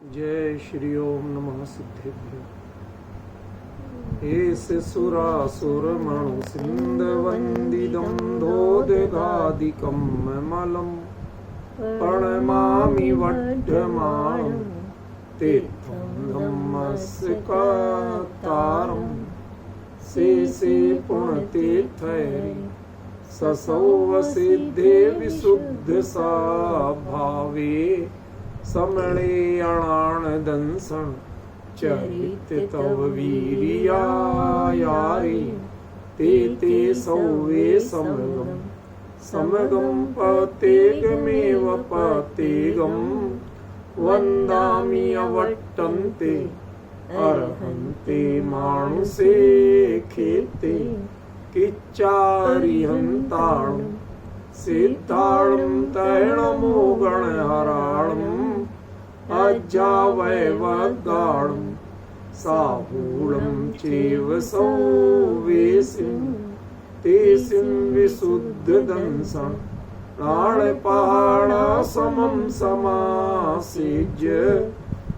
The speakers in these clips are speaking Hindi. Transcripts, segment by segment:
जय श्री ओम नमः सिद्धेभ्यो। एस सुरासुर मणु सिंध वंदिदं धोदगादिकं मलम प्रणमामि वड्ढमानं तीर्थं धम्मस्य कातारं से पुण्यतीर्थैरे ससौव सिद्धे विशुद्ध सा भावे समणे अणाणदंसं चरित तव वीर्यायारे ते सौवे समगं पतेगमेव पतेगं वन्दामि अवट्टन्ते अर्हन्ते मानुषे खेते किच्चारिहन्ताणं सिद्धाणं तैणमोगणहराणम् अज्जावैवगाणं साहूलं चैव सौवेसिं तेसिं विशुद्धदंसं प्राणपहाणसमं समासेज्य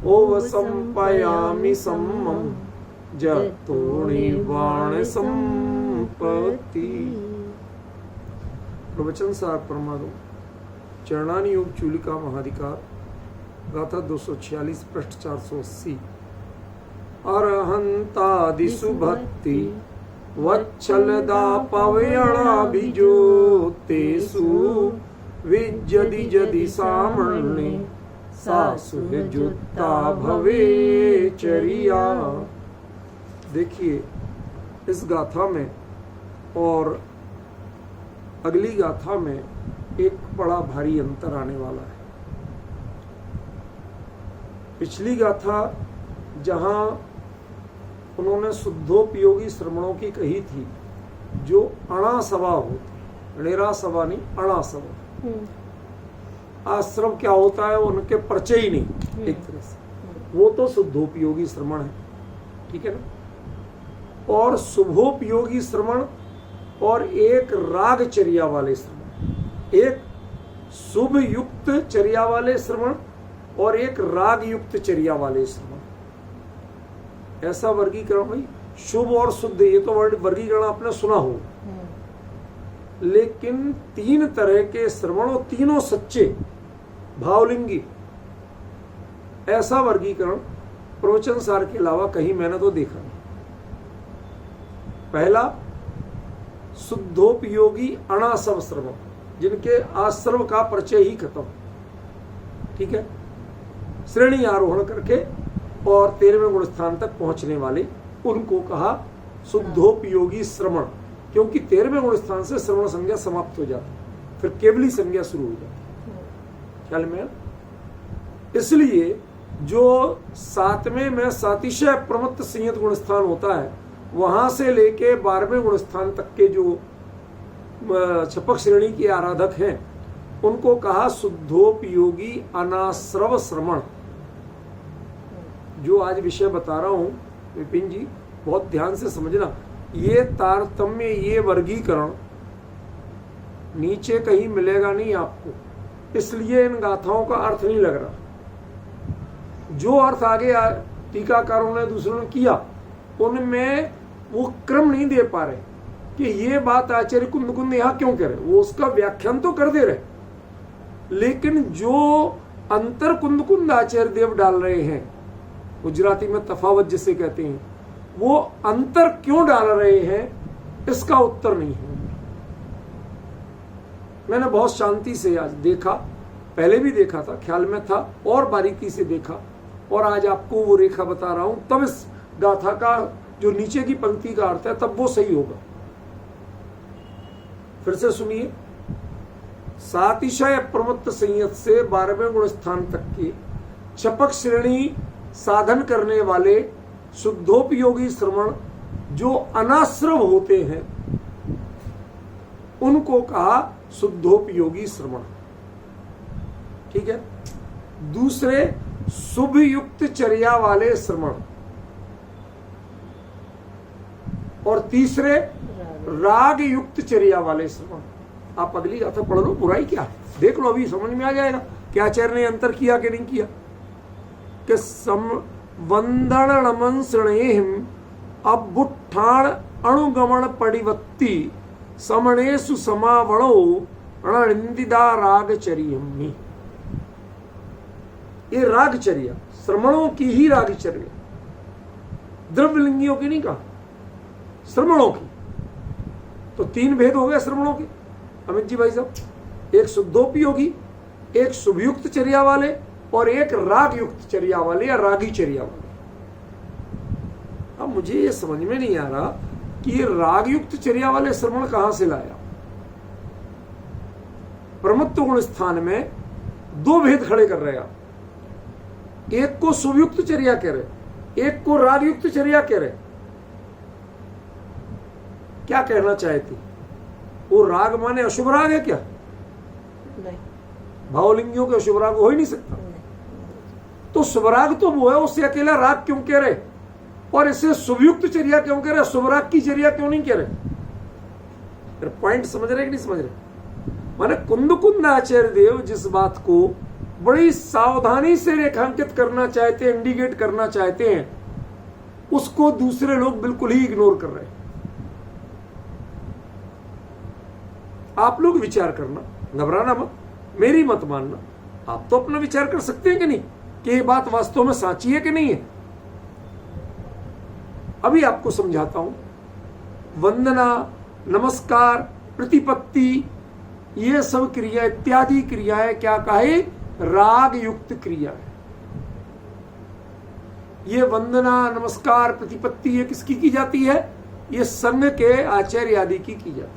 ओवसंपयामि सम्मं जतोणिवाणसंपत्ति। प्रवचन सार परमाणु चरणानि योग चूलिका महाधिकार गाथा 246 पृष्ठ 480। अरहंतादिषु भक्ति वच्छलदा पवयणाभिजोतेषु विज्जदि जदि सामण्ये सासुजुत्ता भवेचरिया। देखिए इस गाथा में और अगली गाथा में एक बड़ा भारी अंतर आने वाला है। पिछली गाथा जहां उन्होंने शुद्धोपयोगी श्रवणों की कही थी जो अणासवा होती, निरासवा नहीं अणासवा। आश्रम क्या होता है उनके परिचय ही नहीं, एक तरह से वो तो शुद्धोपयोगी श्रवण है, ठीक है ना। और शुभोपयोगी श्रवण और एक रागचर्या वाले श्रवण, एक शुभ युक्त चर्या वाले श्रवण और एक राग युक्त चर्या वाले श्रवण। ऐसा वर्गीकरण भाई शुभ और शुद्ध ये तो वर्गीकरण आपने सुना हो, लेकिन तीन तरह के श्रवण और तीनों सच्चे भावलिंगी, ऐसा वर्गीकरण प्रवचन सार के अलावा कहीं मैंने तो देखा नहीं। पहला शुद्धोपयोगी अणासव श्रवण, जिनके आश्रव का परिचय ही खत्म, ठीक है, श्रेणी आरोहण करके और 13वें गुण स्थान तक पहुंचने वाले, उनको कहा शुद्धोपयोगी श्रवण, क्योंकि 13वें गुण स्थान से श्रवण संज्ञा समाप्त हो जाती, फिर केवली संज्ञा शुरू हो जाती, ख्याल में। इसलिए जो 7वें में सातिशय प्रमत्त संयत गुण स्थान होता है, वहां से लेके 12वें गुण स्थान तक के जो छपक श्रेणी के आराधक हैं, उनको कहा शुद्धोपयोगी अनाश्रव श्रवण। जो आज विषय बता रहा हूं विपिन जी, बहुत ध्यान से समझना, ये तारतम्य, ये वर्गीकरण नीचे कहीं मिलेगा नहीं आपको, इसलिए इन गाथाओं का अर्थ नहीं लग रहा। जो अर्थ आगे टीकाकारों ने दूसरों ने किया, उनमें वो क्रम नहीं दे पा रहे कि ये बात आचार्य कुंद यहां क्यों कह रहे। वो उसका व्याख्यान तो कर दे रहे, लेकिन जो अंतर कुंद आचार्य देव डाल रहे हैं, गुजराती में तफावत जिसे कहते हैं, वो अंतर क्यों डाल रहे हैं, इसका उत्तर नहीं है। मैंने बहुत शांति से आज देखा, पहले भी देखा था, ख्याल में था, और बारीकी से देखा, और आज आपको वो रेखा बता रहा हूं, तब इस गाथा का जो नीचे की पंक्ति का अर्थ है तब वो सही होगा। फिर से सुनिए, सातिशय प्रमत्त संयत से 12वें गुण स्थान तक के छपक श्रेणी साधन करने वाले शुद्धोपयोगी श्रवण जो अनाश्रव होते हैं, उनको कहा शुद्धोपयोगी श्रवण, ठीक है। दूसरे शुभ युक्त चर्या वाले श्रवण, और तीसरे राग युक्त चर्या वाले श्रवण। आप अगली गाथा पढ़ लो, बुराई क्या है, देख लो, अभी समझ में आ जाएगा क्या आचार्य ने अंतर किया कि नहीं किया। कि वंदन नमन श्रेणिम अबुठाण अणुगमन परिवत्ति समणेषु समावणो रणनिंदिदा रागचर्यमी। ये रागचर्या श्रमणों की ही रागचर्या, द्रव्यलिंगियों की नहीं कहा, श्रमणों की। तो 3 भेद हो गए श्रमणों के अमित जी भाई साहब, एक शुद्धोपयोगी, एक शुभयुक्त चर्या वाले और एक राग युक्त चर्या वाले या रागी चर्या वाले। अब मुझे ये समझ में नहीं आ रहा कि ये राग युक्त चर्या वाले श्रवण कहां से लाया। प्रमत्त गुण स्थान में 2 भेद खड़े कर रहे आप, एक को शुभयुक्त चर्या कह रहे, एक को राग युक्त चर्या कह रहे। क्या कहना चाहते? वो राग माने अशुभ राग है क्या? नहीं, भावलिंगियों के अशुभ राग हो ही नहीं सकता। तो शुभराग तो वो है, उससे अकेला राग क्यों कह रहे और इसे शुभयुक्त चर्या क्यों कह रहे, शुभराग की चर्या क्यों नहीं कह रहे? पॉइंट समझ रहे कि नहीं समझ रहे? माने कुंद आचार्य देव जिस बात को बड़ी सावधानी से रेखांकित करना चाहते हैं, इंडिकेट करना चाहते हैं, उसको दूसरे लोग बिल्कुल ही इग्नोर कर रहे हैं। आप लोग विचार करना, घबराना मत, मेरी मत मानना। आप तो अपना विचार कर सकते हैं कि नहीं कि ये बात वास्तव में साची है कि नहीं है। अभी आपको समझाता हूं। वंदना, नमस्कार, प्रतिपत्ति, ये सब क्रिया इत्यादि क्रियाएं क्या कहे? राग युक्त क्रिया है। ये वंदना, नमस्कार, प्रतिपत्ति ये किसकी की जाती है? ये संघ के आचार्य आदि की जाती है।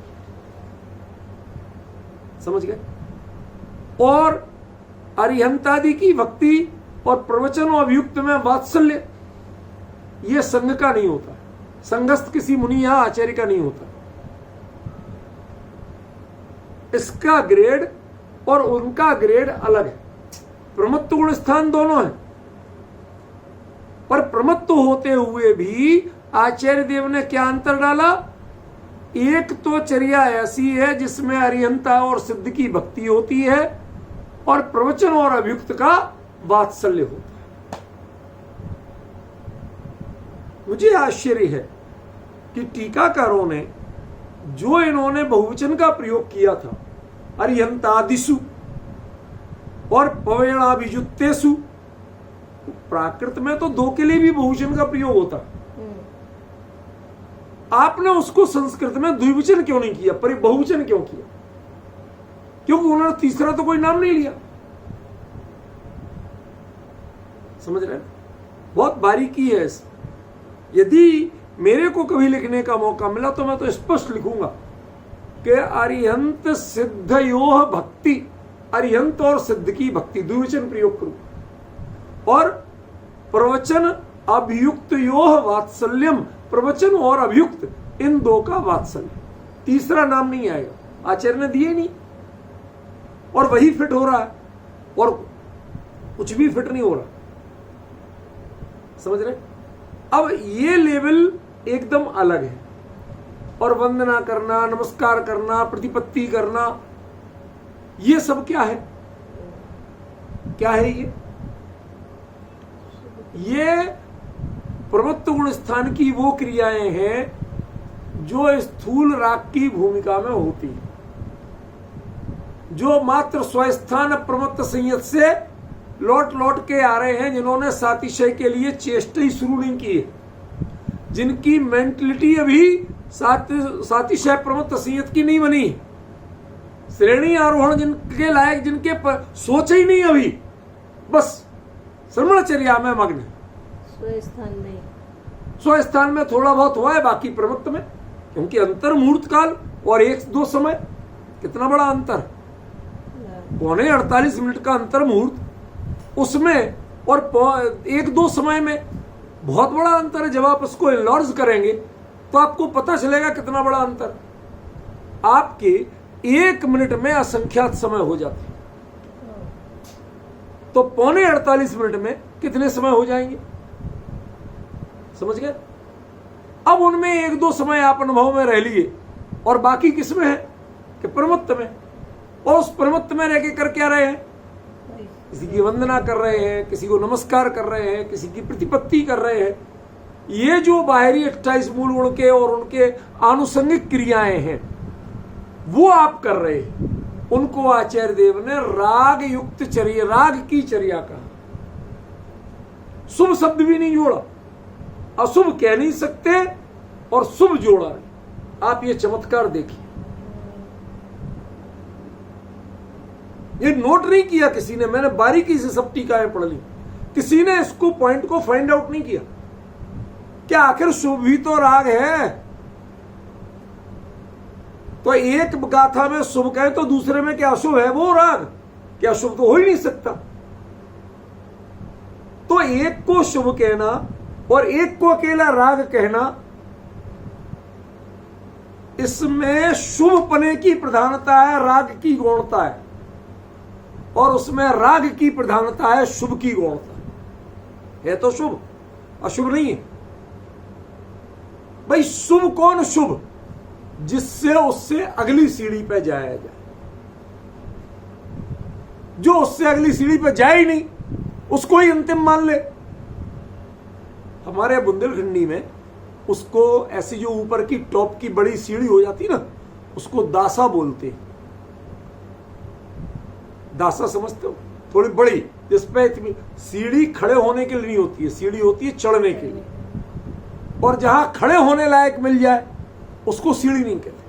समझ गए? और अरिहंतादि की भक्ति और प्रवचन और अभियुक्त में वात्सल्य, ये संघ का नहीं होता, संघस्थ किसी मुनि या आचार्य का नहीं होता। इसका ग्रेड और उनका ग्रेड अलग है। प्रमत्त गुण स्थान दोनों है, पर प्रमत्त होते हुए भी आचार्य देव ने क्या अंतर डाला? एक तो चर्या ऐसी है जिसमें अरिहंता और सिद्ध की भक्ति होती है और प्रवचन और अभियुक्त का वात्सल्य होता है। मुझे आश्चर्य है कि टीकाकारों ने जो इन्होंने बहुवचन का प्रयोग किया था, अरिहंतादिषु और पवयणाभिजुक्तेषु, प्राकृत में तो 2 के लिए भी बहुवचन का प्रयोग होता, आपने उसको संस्कृत में द्विवचन क्यों नहीं किया, पर बहुवचन क्यों किया? क्योंकि उन्होंने तीसरा तो कोई नाम नहीं लिया। समझ रहे हैं? बहुत बारीकी है इस। यदि मेरे को कभी लिखने का मौका मिला तो मैं तो स्पष्ट लिखूंगा कि अरिहंत सिद्धयोः भक्ति, अरिहंत और सिद्ध की भक्ति, द्विवचन प्रयोग करूं, और प्रवचन अभियुक्त योः वात्सल्यम, प्रवचन और अभियुक्त इन 2 का वात्सल्य। तीसरा नाम नहीं आएगा, आचार्य ने दिए नहीं, और वही फिट हो रहा है और कुछ भी फिट नहीं हो रहा। समझ रहे? अब ये लेवल एकदम अलग है। और वंदना करना, नमस्कार करना, प्रतिपत्ति करना, ये सब क्या है? क्या है ये प्रमत्त गुण स्थान की वो क्रियाएं हैं जो स्थूल राग की भूमिका में होती है, जो मात्र स्वस्थान प्रमत्त संयत से लौट लौट के आ रहे हैं, जिन्होंने सातिशय के लिए चेष्टा ही शुरू नहीं की है, जिनकी मेंटलिटी अभी सातिशय प्रमत्त संयत की नहीं बनी, श्रेणी आरोहण जिनके लायक, जिनके पर सोच ही नहीं अभी, बस श्रवणचर्या में मग्न। स्वस्थान में थोड़ा बहुत हुआ है, बाकी प्रमत्त में, क्योंकि अंतर मुहूर्त काल और 1-2 समय, कितना बड़ा अंतर, 48 मिनट का अंतर मुहूर्त, उसमें और 1-2 समय में बहुत बड़ा अंतर है। जब आप इसको एनलार्ज करेंगे तो आपको पता चलेगा कितना बड़ा अंतर। आपके 1 मिनट में असंख्यात समय हो जाते हैं, तो 48 मिनट में कितने समय हो जाएंगे? समझ गए? अब उनमें 1-2 समय आप अनुभव में रह लिए और बाकी किसमें है कि प्रमत्त में, और उस प्रमत्त में रह के कर क्या रहे हैं? किसी की वंदना कर रहे हैं, किसी को नमस्कार कर रहे हैं, किसी की प्रतिपत्ति कर रहे हैं। ये जो बाहरी 28 मूल गुण के और उनके आनुषंगिक क्रियाएं हैं वो आप कर रहे हैं, उनको आचार्य देव ने राग युक्त चर्या, राग की चर्या कहा। शुभ शब्द भी नहीं जोड़ा, अशुभ कह नहीं सकते और शुभ जोड़ा नहीं। आप ये चमत्कार देखिए, ये नोट नहीं किया किसी ने, मैंने बारीकी से सब टीकाएं पढ़ ली, किसी ने इसको पॉइंट को फाइंड आउट नहीं किया। क्या आखिर शुभ भी तो राग है? तो एक गाथा में शुभ कहे तो दूसरे में क्या अशुभ है? वो राग क्या शुभ तो हो ही नहीं सकता। तो एक को शुभ कहना और एक को अकेला राग कहना, इसमें शुभ पने की प्रधानता है, राग की गौणता है, और उसमें राग की प्रधानता है, शुभ की गौणता है तो शुभ, अशुभ नहीं है। भाई शुभ कौन शुभ? जिससे उससे अगली सीढ़ी पे जाया जाए। जो उससे अगली सीढ़ी पे जाए ही नहीं उसको ही अंतिम मान ले। हमारे बुंदेलखंडी में उसको ऐसी जो ऊपर की टॉप की बड़ी सीढ़ी हो जाती ना, उसको दासा बोलते हैं। दासा समझते हो? थोड़ी बड़ी, जिसपे सीढ़ी खड़े होने के लिए नहीं होती है, सीढ़ी होती है चढ़ने के लिए, और जहां खड़े होने लायक मिल जाए उसको सीढ़ी नहीं कहते।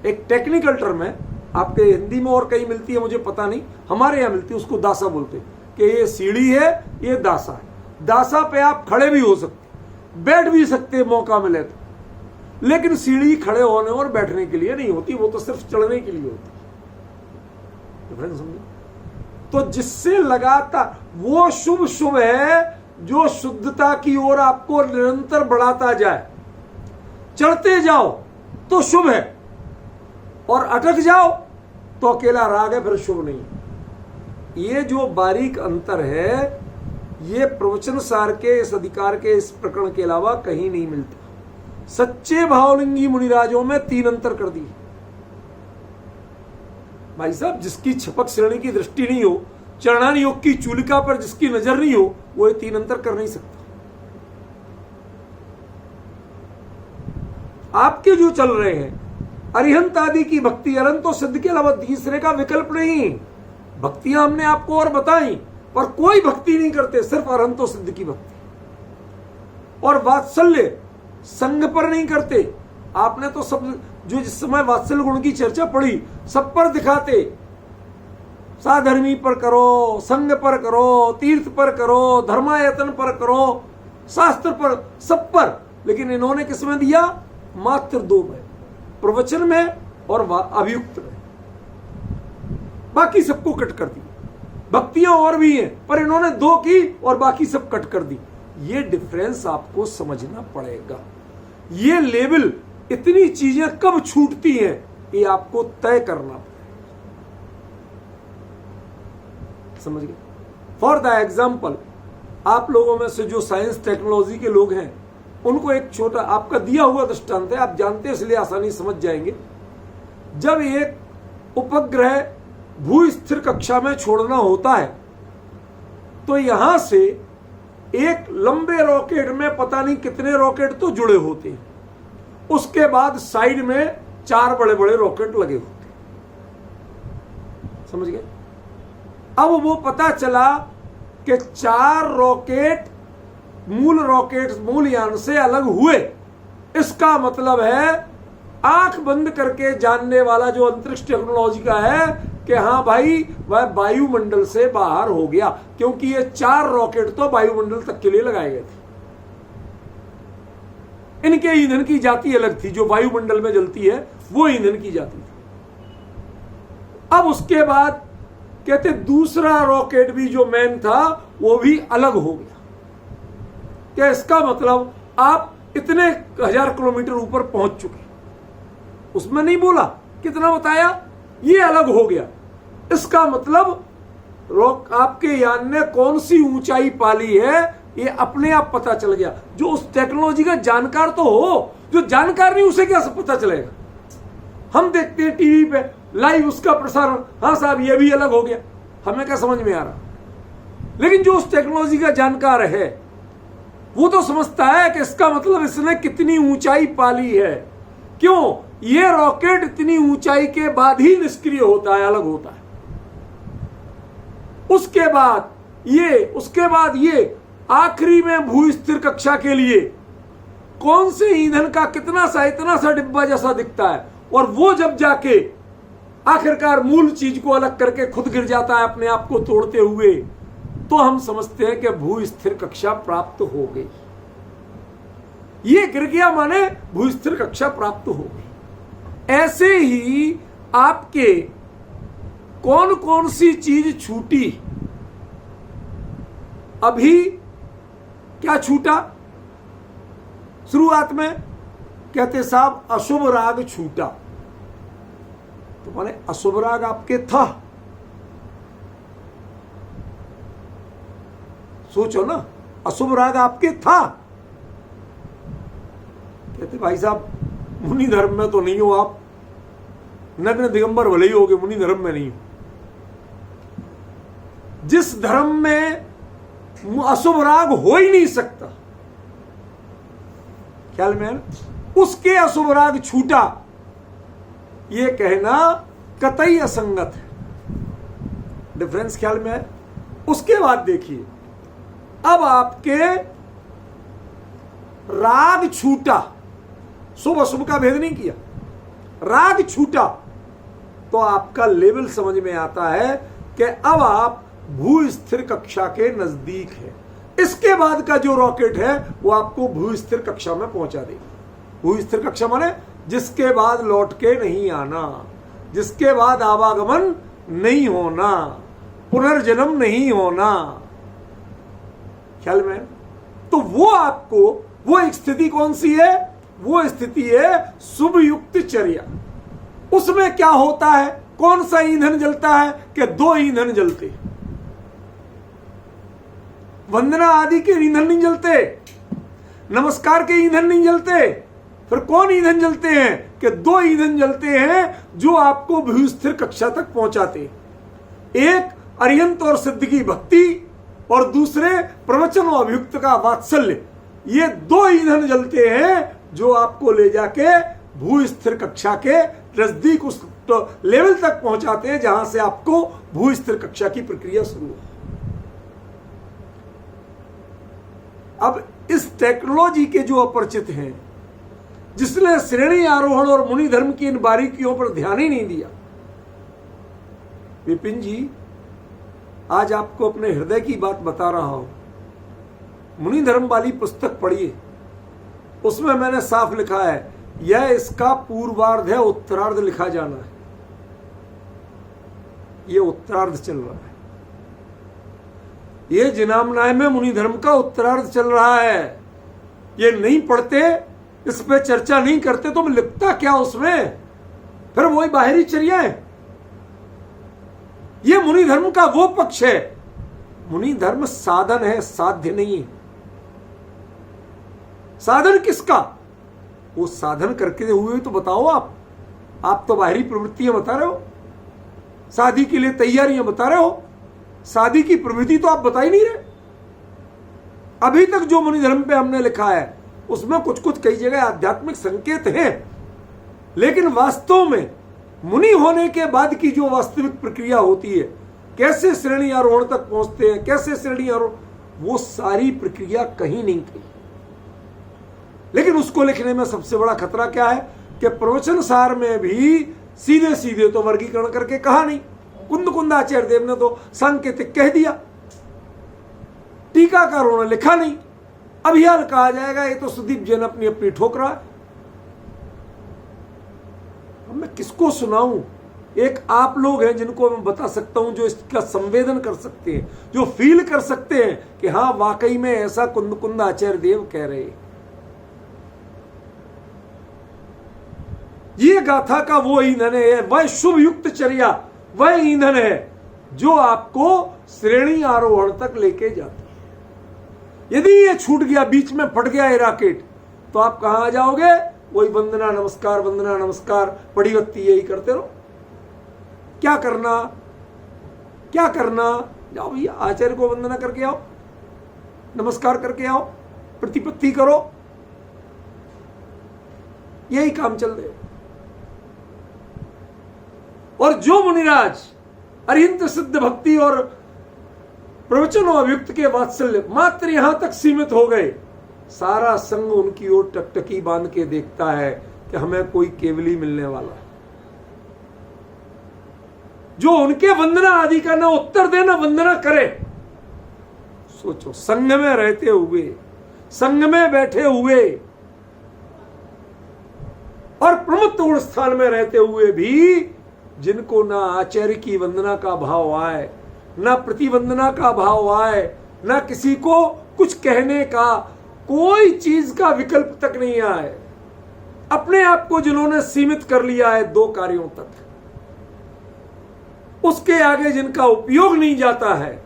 एक टेक्निकल टर्म है, आपके हिंदी में और कहीं मिलती है मुझे पता नहीं, हमारे यहां मिलती है, उसको दासा बोलते हैं कि ये सीढ़ी है, ये दासा है। दासा पे आप खड़े भी हो सकते, बैठ भी सकते मौका मिले तो, लेकिन सीढ़ी खड़े होने और बैठने के लिए नहीं होती, वो तो सिर्फ चढ़ने के लिए होती है। समझे? तो जिससे लगातार वो शुभ शुभ है जो शुद्धता की ओर आपको निरंतर बढ़ाता जाए। चढ़ते जाओ तो शुभ है और अटक जाओ तो अकेला राग है, फिर शुभ नहीं। ये जो बारीक अंतर है ये प्रवचन सार के इस अधिकार के इस प्रकरण के अलावा कहीं नहीं मिलता। सच्चे भावलिंगी मुनिराजों में 3 अंतर कर दिए। भाई साहब, जिसकी छपक श्रेणी की दृष्टि नहीं हो, चरणान योग की चूलिका पर जिसकी नजर नहीं हो, वो ये 3 अंतर कर नहीं सकता। आपके जो चल रहे हैं अरिहंत आदि की भक्ति, अरंत और सिद्ध के अलावा तीसरे का विकल्प नहीं। भक्तियां हमने आपको और बताई, पर कोई भक्ति नहीं करते, सिर्फ अरंत और सिद्ध की भक्ति। और वात्सल्य संग पर नहीं करते। आपने तो सब जो जिस समय वात्सल्य गुण की चर्चा पड़ी सब पर दिखाते, साधर्मी पर करो, संग पर करो, तीर्थ पर करो, धर्मायतन पर करो, शास्त्र पर, सब पर। लेकिन इन्होंने किसमें दिया? मात्र 2 में, प्रवचन में और अभियुक्त में। बाकी सबको कट कर दी। भक्तियां और भी हैं, पर इन्होंने 2 की और बाकी सब कट कर दी। ये डिफरेंस आपको समझना पड़ेगा। ये लेवल, इतनी चीजें कब छूटती हैं ये आपको तय करना पड़ेगा। समझ गए? फॉर द एग्जाम्पल, आप लोगों में से जो साइंस टेक्नोलॉजी के लोग हैं उनको एक छोटा आपका दिया हुआ दृष्टांत है, आप जानते हैं इसलिए आसानी समझ जाएंगे। जब एक उपग्रह भू स्थिर कक्षा में छोड़ना होता है तो यहां से एक लंबे रॉकेट में पता नहीं कितने रॉकेट तो जुड़े होते हैं, उसके बाद साइड में 4 बड़े बड़े रॉकेट लगे होते हैं। समझ गए? अब वो पता चला कि 4 रॉकेट मूल यान से अलग हुए। इसका मतलब है आंख बंद करके जानने वाला जो अंतरिक्ष टेक्नोलॉजी का है कि हाँ भाई वह वायुमंडल से बाहर हो गया, क्योंकि ये 4 रॉकेट तो वायुमंडल तक के लिए लगाए गए थे। इनके ईंधन की जाति अलग थी, जो वायुमंडल में जलती है वो ईंधन की जाति थी। अब उसके बाद कहते दूसरा रॉकेट भी जो मैन था वो भी अलग हो गया। क्या इसका मतलब आप इतने 1000 किलोमीटर ऊपर पहुंच चुके, उसमें नहीं बोला कितना बताया, ये अलग हो गया। इसका मतलब आपके यान ने कौन सी ऊंचाई पाली है ये अपने आप पता चल गया। जो उस टेक्नोलॉजी का जानकार तो हो, जो जानकार नहीं उसे क्या पता चलेगा? हम देखते हैं टीवी पे लाइव उसका प्रसारण, हाँ साहब ये भी अलग हो गया, हमें क्या समझ में आ रहा। लेकिन जो उस टेक्नोलॉजी का जानकार है वो तो समझता है कि इसका मतलब इसने कितनी ऊंचाई पाली है। क्यों? ये रॉकेट इतनी ऊंचाई के बाद ही निष्क्रिय होता है, अलग होता है। उसके बाद ये आखिरी में भू स्थिर कक्षा के लिए कौन से ईंधन का इतना सा डिब्बा जैसा दिखता है, और वो जब जाके आखिरकार मूल चीज को अलग करके खुद गिर जाता है अपने आप को तोड़ते हुए, तो हम समझते हैं कि भू स्थिर कक्षा प्राप्त हो गई। ये गिर गया माने भू स्थिर कक्षा प्राप्त हो गई। ऐसे ही आपके कौन कौन सी चीज छूटी? अभी क्या छूटा? शुरुआत में कहते साहब अशुभ राग छूटा, तो माने अशुभ राग आपके था। सोचो ना, अशुभ राग आपके था। कहते भाई साहब मुनि धर्म में तो नहीं हो आप, नग्न दिगंबर भले ही होगे, मुनि धर्म में नहीं हो। जिस धर्म में अशुभ राग हो ही नहीं सकता, ख्याल में उसके अशुभ राग छूटा, ये कहना कतई असंगत है। डिफरेंस ख्याल में है? उसके बाद देखिए, अब आपके राग छूटा, शुभ अशुभ का भेद नहीं किया, राग छूटा, तो आपका लेवल समझ में आता है कि अब आप भू स्थिर कक्षा के नजदीक है। इसके बाद का जो रॉकेट है वो आपको भू स्थिर कक्षा में पहुंचा देगा। भू स्थिर कक्षा माने जिसके बाद लौट के नहीं आना, जिसके बाद आवागमन नहीं होना, पुनर्जन्म नहीं होना। ख्याल में? तो वो आपको, वो एक स्थिति कौन सी है? वो स्थिति है शुभ युक्त चर्या। उसमें क्या होता है? कौन सा ईंधन जलता है? कि दो ईंधन जलते हैं। वंदना आदि के ईंधन नहीं जलते, नमस्कार के ईंधन नहीं जलते, फिर कौन ईंधन जलते हैं? कि दो ईंधन जलते हैं जो आपको भू स्थिर कक्षा तक पहुंचाते हैं। एक अर्यंत और सिद्ध की भक्ति, और दूसरे प्रवचन और अभियुक्त का वात्सल्य। ये दो ईंधन जलते हैं जो आपको ले जाके भू स्थिर कक्षा के नजदीक उस लेवल तक पहुंचाते हैं जहां से आपको भू स्थिर कक्षा की प्रक्रिया शुरू हो। अब इस टेक्नोलॉजी के जो अपरिचित हैं, जिसने श्रेणी आरोहण और मुनि धर्म की इन बारीकियों पर ध्यान ही नहीं दिया, विपिन जी आज आपको अपने हृदय की बात बता रहा हूं। मुनि धर्म वाली पुस्तक पढ़िए, उसमें मैंने साफ लिखा है यह इसका पूर्वार्ध है, उत्तरार्ध लिखा जाना है। ये उत्तरार्ध चल रहा है। ये जिनामनाय में मुनि धर्म का उत्तरार्ध चल रहा है। ये नहीं पढ़ते, इस पे चर्चा नहीं करते तो मैं लिखता क्या उसमें? फिर वही बाहरी चर्या है। ये मुनि धर्म का वो पक्ष है। मुनि धर्म साधन है, साध्य नहीं है। साधन किसका? वो साधन करके हुए तो बताओ आप तो बाहरी प्रवृत्तियां बता रहे हो, शादी के लिए तैयारियां बता रहे हो, शादी की प्रवृत्ति तो आप बता ही नहीं रहे। अभी तक जो मुनि धर्म पे हमने लिखा है उसमें कुछ कुछ कई जगह आध्यात्मिक संकेत हैं, लेकिन वास्तव में मुनि होने के बाद की जो वास्तविक प्रक्रिया होती है, कैसे श्रेणी आरोहण तक पहुंचते हैं, कैसे श्रेणी आरोहण, वो सारी प्रक्रिया कहीं नहीं कही। लेकिन उसको लिखने में सबसे बड़ा खतरा क्या है कि प्रवचन सार में भी सीधे सीधे तो वर्गीकरण करके कहा नहीं। कुंदाचार्य देव ने तो सांकेतिक कह दिया, टीकाकारों ने लिखा नहीं। अभियान कहा जाएगा ये तो सुदीप जैन अपनी अपनी ठोकरा। अब मैं किसको सुनाऊं? एक आप लोग हैं जिनको मैं बता सकता हूं, जो इसका संवेदन कर सकते हैं, जो फील कर सकते हैं कि हाँ वाकई में ऐसा कुंदाचार्य देव कह रहे हैं। ये गाथा का वो ईंधन है, वह शुभ युक्त चर्या, वह ईंधन है जो आपको श्रेणी आरोहण तक लेके जाती है। यदि ये छूट गया, बीच में फट गया ये रॉकेट, तो आप कहां आ जाओगे? वही वंदना नमस्कार पड़ीवत्ती यही करते रहो। क्या करना? क्या करना, जाओ भैया आचार्य को वंदना करके आओ, नमस्कार करके आओ, प्रतिपत्ति करो, यही काम चल रहे। और जो मुनिराज अरिहंत सिद्ध भक्ति और प्रवचनों अभियुक्त के वात्सल्य मात्र यहां तक सीमित हो गए, सारा संग उनकी ओर टकटकी बांध के देखता है कि हमें कोई केवली मिलने वाला है, जो उनके वंदना आदि का ना उत्तर दे ना वंदना करे। सोचो, संग में रहते हुए, संग में बैठे हुए और प्रमुख गुण स्थान में रहते हुए भी जिनको ना आचार्य की वंदना का भाव आए, ना प्रतिवंदना का भाव आए, ना किसी को कुछ कहने का कोई चीज का विकल्प तक नहीं आए, अपने आप को जिन्होंने सीमित कर लिया है 2 कार्यों तक, उसके आगे जिनका उपयोग नहीं जाता है,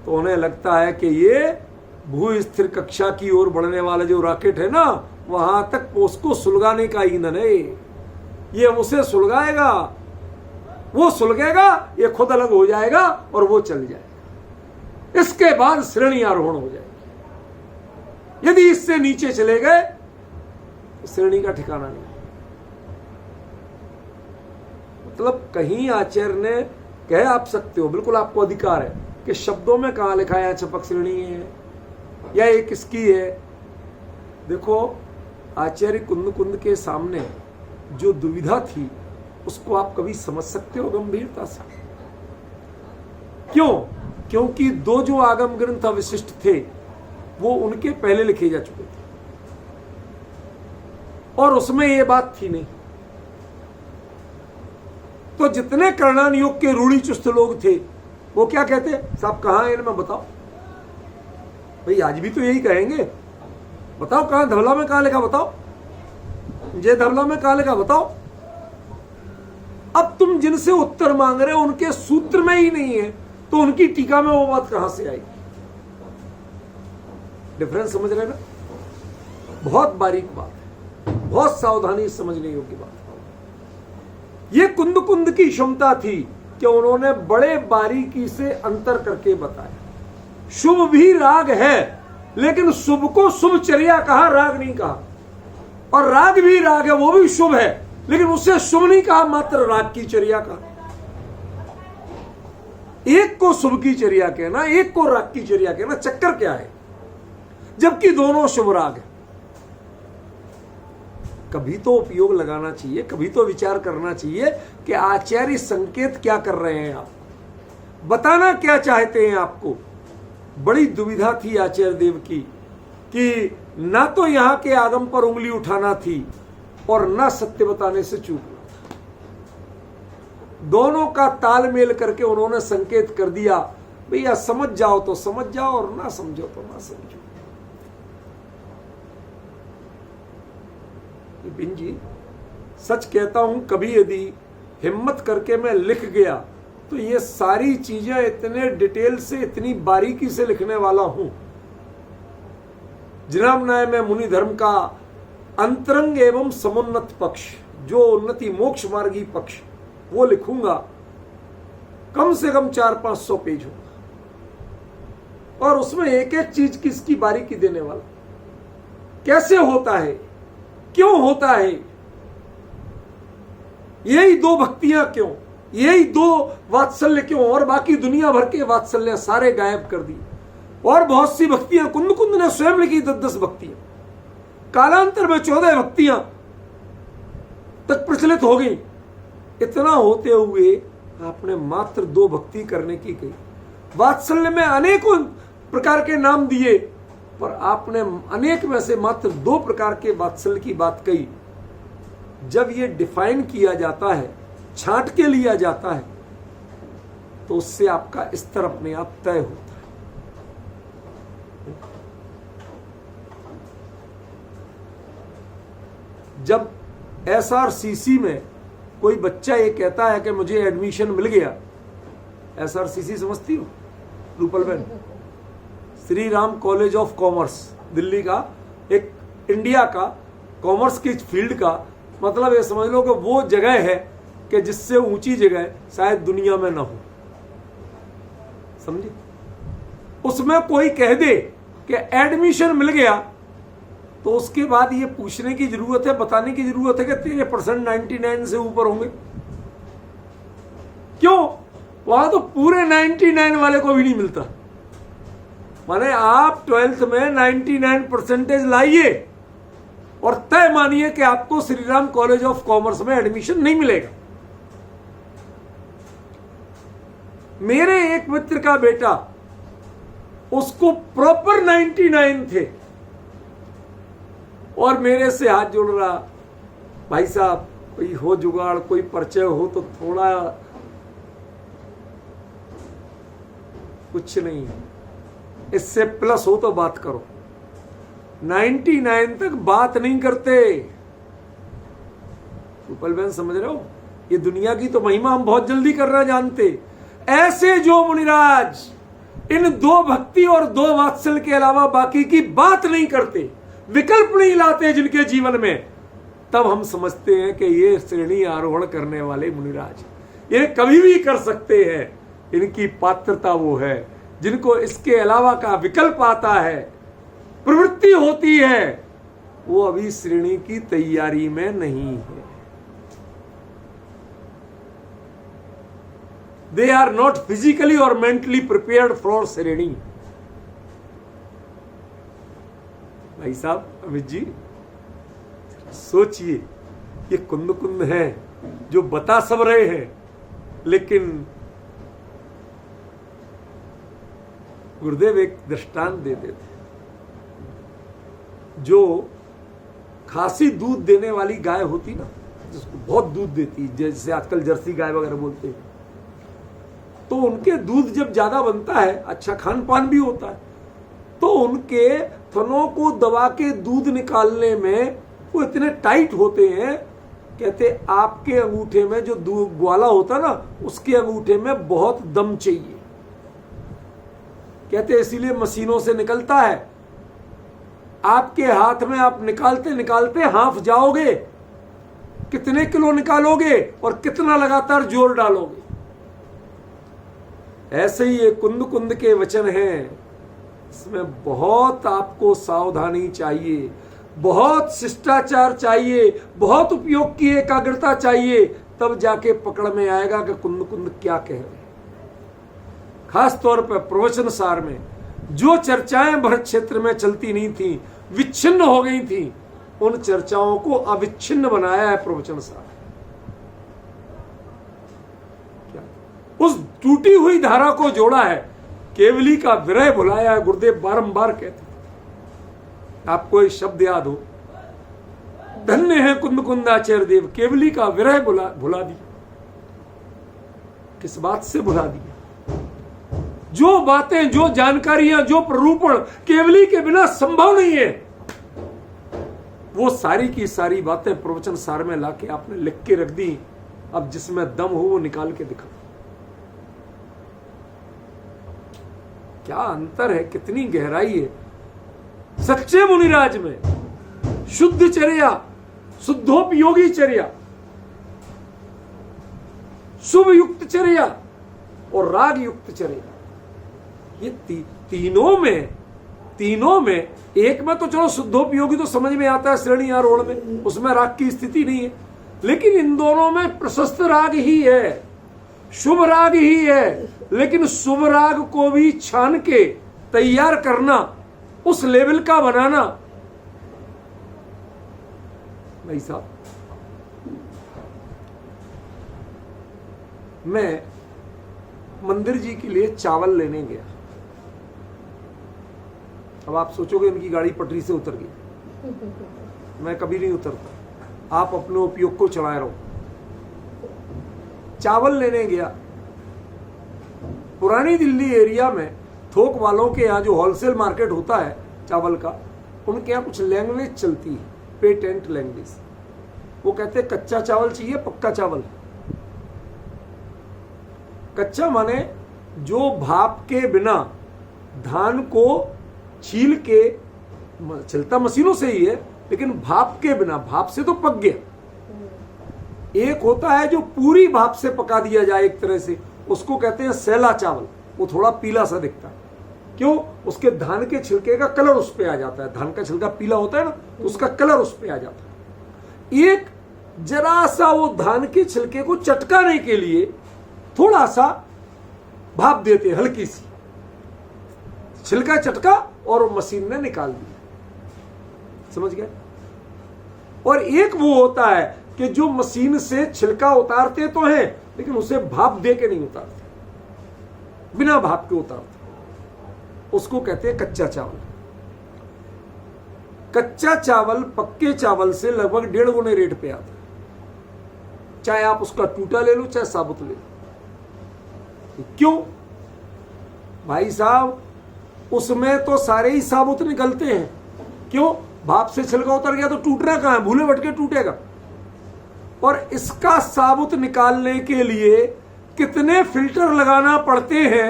तो उन्हें लगता है कि ये भू स्थिर कक्षा की ओर बढ़ने वाला जो रॉकेट है ना, वहां तक उसको सुलगाने का ईंधन है, ये उसे सुलगाएगा, वो सुलगेगा, ये खुद अलग हो जाएगा और वो चल जाएगा। इसके बाद श्रेणी आरोहण हो जाएगी। यदि इससे नीचे चले गए तो श्रेणी का ठिकाना नहीं। मतलब कहीं आचार्य ने कह आप सकते हो, बिल्कुल आपको अधिकार है कि शब्दों में कहां लिखा है चपक श्रेणी है या एक किसकी है। देखो, आचार्य कुंद कुंद के सामने जो दुविधा थी उसको आप कभी समझ सकते हो गंभीरता से। क्यों? क्योंकि 2 जो आगम ग्रंथ विशिष्ट थे वो उनके पहले लिखे जा चुके थे और उसमें ये बात थी नहीं। तो जितने करणान योग के रूढ़ी चुस्त लोग थे वो क्या कहते, साहब कहां है इनमें बताओ। भाई आज भी तो यही कहेंगे, बताओ कहां, धवला में कहां लिखा बताओ, जय धवला में कहां लिखा बताओ। अब तुम जिनसे उत्तर मांग रहे हो उनके सूत्र में ही नहीं है तो उनकी टीका में वो बात कहां से आएगी। डिफरेंस समझ रहे ना? बहुत बारीक बात है, बहुत सावधानी समझने योग्य बात है। ये कुंद कुंद की क्षमता थी कि उन्होंने बड़े बारीकी से अंतर करके बताया। शुभ भी राग है लेकिन शुभ को शुभचर्या कहा, राग नहीं कहा। और राग भी राग है, वो भी शुभ है लेकिन उससे शुभ नहीं कहा, मात्र राग की चर्या कहा। एक को शुभ की चर्या कहना, एक को राग की चर्या कहना, चक्कर क्या है? जबकि दोनों शुभ राग है। कभी तो उपयोग लगाना चाहिए, कभी तो विचार करना चाहिए कि आचार्य संकेत क्या कर रहे हैं, आप बताना क्या चाहते हैं आपको। बड़ी दुविधा थी आचार्य देव की कि ना तो यहां के आगम पर उंगली उठाना थी और ना सत्य बताने से चूकना। दोनों का तालमेल करके उन्होंने संकेत कर दिया, भैया समझ जाओ तो समझ जाओ और ना समझो तो ना समझो। बिन जी, सच कहता हूं, कभी यदि हिम्मत करके मैं लिख गया तो ये सारी चीजें इतने डिटेल से, इतनी बारीकी से लिखने वाला हूं। जनाब नाय में मुनि धर्म का अंतरंग एवं समुन्नत पक्ष, जो उन्नति मोक्ष मार्गी पक्ष, वो लिखूंगा। कम से कम 400-500 पेज होगा और उसमें एक एक चीज किसकी बारीकी देने वाला, कैसे होता है, क्यों होता है, यही 2 भक्तियां क्यों, यही 2 वात्सल्य क्यों, और बाकी दुनिया भर के वात्सल्य सारे गायब कर दिए। और बहुत सी भक्तियां कुंद कुंद ने स्वयं लिखी, 10-10 भक्तियां, कालांतर में 14 भक्तियां तक प्रचलित हो गई। इतना होते हुए आपने मात्र 2 भक्ति करने की कही। वात्सल्य में अनेकों प्रकार के नाम दिए पर आपने अनेक में से मात्र 2 प्रकार के वात्सल्य की बात कही। जब ये डिफाइन किया जाता है, छांट के लिया जाता है, तो उससे आपका स्तर अपने आप तय होता है। जब SRCC में कोई बच्चा ये कहता है कि मुझे एडमिशन मिल गया, SRCC समझती हो रूपल बहन? Shri Ram college of commerce, Delhi का, एक इंडिया का कॉमर्स की फील्ड का, मतलब ये समझ लो कि वो जगह है कि जिससे ऊंची जगह शायद दुनिया में ना हो। समझे? उसमें कोई कह दे कि एडमिशन मिल गया तो उसके बाद ये पूछने की जरूरत है, बताने की जरूरत है कि तेरे परसेंट 99 से ऊपर होंगे। क्यों? वहां तो पूरे 99 वाले को भी नहीं मिलता। माने आप 12th में 99% लाइए और तय मानिए कि आपको श्रीराम कॉलेज ऑफ कॉमर्स में एडमिशन नहीं मिलेगा। मेरे एक मित्र का बेटा, उसको प्रॉपर 99 थे और मेरे से हाथ जोड़ रहा, भाई साहब कोई हो जुगाड़, कोई परिचय हो तो थोड़ा। कुछ नहीं, इससे प्लस हो तो बात करो। 99 तक बात नहीं करते। सुपल बहन समझ रहे हो? ये दुनिया की तो महिमा हम बहुत जल्दी करना जानते। ऐसे जो मुनिराज इन 2 भक्ति और 2 वात्सल्य के अलावा बाकी की बात नहीं करते, विकल्प नहीं लाते जिनके जीवन में, तब हम समझते हैं कि ये श्रेणी आरोहण करने वाले मुनिराज ये कभी भी कर सकते हैं। इनकी पात्रता वो है जिनको इसके अलावा का विकल्प आता है, प्रवृत्ति होती है, वो अभी श्रेणी की तैयारी में नहीं है। They are not physically or mentally prepared for श्रेणी। भाई साहब, अमित जी सोचिए, ये कुंद कुंद है जो बता सब रहे हैं, लेकिन गुरुदेव एक दृष्टांत देते थे। जो खासी दूध देने वाली गाय होती ना, जिसको बहुत दूध देती, जैसे आजकल जर्सी गाय वगैरह बोलते हैं, तो उनके दूध जब ज्यादा बनता है, अच्छा खान पान भी होता है, तो उनके थनों को दबा के दूध निकालने में वो इतने टाइट होते हैं, कहते आपके अंगूठे में जो दूध ग्वाला होता ना, उसके अंगूठे में बहुत दम चाहिए। कहते इसीलिए मशीनों से निकलता है, आपके हाथ में आप निकालते निकालते हाफ जाओगे, कितने किलो निकालोगे और कितना लगातार जोर डालोगे। ऐसे ही ये कुंद कुंद के वचन हैं, इसमें बहुत आपको सावधानी चाहिए, बहुत शिष्टाचार चाहिए, बहुत उपयोग की एकाग्रता चाहिए, तब जाके पकड़ में आएगा कि कुंद कुंद क्या कह रहे हैं। खास तौर पर प्रवचन सार में जो चर्चाएं भरत क्षेत्र में चलती नहीं थी, विच्छिन्न हो गई थी, उन चर्चाओं को अविच्छिन्न बनाया है प्रवचन सार। उस टूटी हुई धारा को जोड़ा है, केवली का विरह भुलाया है। गुरुदेव बारंबार कहते थे, आपको एक शब्द याद हो, धन्य है कुंद कुंदाचार्य देव, केवली का विरह भुला दिया। किस बात से भुला दिया? जो बातें, जो जानकारियां, जो प्ररूपण केवली के बिना संभव नहीं है, वो सारी की सारी बातें प्रवचन सार में लाके आपने लिख के रख दी। अब जिसमें दम हो वो निकाल के दिखा। क्या अंतर है, कितनी गहराई है सच्चे मुनिराज में। शुद्ध चर्या, शुद्धोपयोगी चर्या, शुभ युक्त चर्या और राग युक्त चर्या, ये तीनों में एक में तो चलो शुद्धोपयोगी तो समझ में आता है, श्रेणी आरोहण में उसमें राग की स्थिति नहीं है, लेकिन इन दोनों में प्रशस्त राग ही है, शुभ राग ही है। लेकिन शुभ राग को भी छान के तैयार करना, उस लेवल का बनाना, भाई साहब, मैं मंदिर जी के लिए चावल लेने गया। अब आप सोचोगे इनकी गाड़ी पटरी से उतर गई, मैं कभी नहीं उतरता, आप अपने उपयोग को चलाए रहो। चावल लेने गया, पुरानी दिल्ली एरिया में थोक वालों के यहाँ जो होलसेल मार्केट होता है चावल का, उनके यहाँ कुछ लैंग्वेज चलती है, पेटेंट लैंग्वेज। वो कहते हैं कच्चा चावल चाहिए, पक्का चावल। कच्चा माने जो भाप के बिना धान को छील के, चलता मशीनों से ही है, लेकिन भाप के बिना, भाप से तो पक गया। एक होता है जो पूरी भाप से पका दिया जाए एक तरह से, उसको कहते हैं सैला चावल। वो थोड़ा पीला सा दिखता है। क्यों? उसके धान के छिलके का कलर उस पे आ जाता है। धान का छिलका पीला होता है ना, तो उसका कलर उस पे आ जाता है। एक जरा सा वो धान के छिलके को चटकाने के लिए थोड़ा सा भाप देते, हल्की सी, छिलका चटका और वो मशीन ने निकाल दिया। समझ गए? और एक वो होता है कि जो मशीन से छिलका उतारते तो हैं, लेकिन उसे भाप दे के नहीं उतारते, बिना भाप के उतारते, उसको कहते हैं कच्चा चावल। कच्चा चावल पक्के चावल से लगभग 1.5 गुने रेट पे आता है, चाहे आप उसका टूटा ले लो चाहे साबुत ले लो। क्यों? भाई साहब, उसमें तो सारे ही साबुत निकलते हैं। क्यों? भाप से छिलका उतर गया तो टूटना कहां है, भूले भटके टूटेगा। और इसका साबुत निकालने के लिए कितने फिल्टर लगाना पड़ते हैं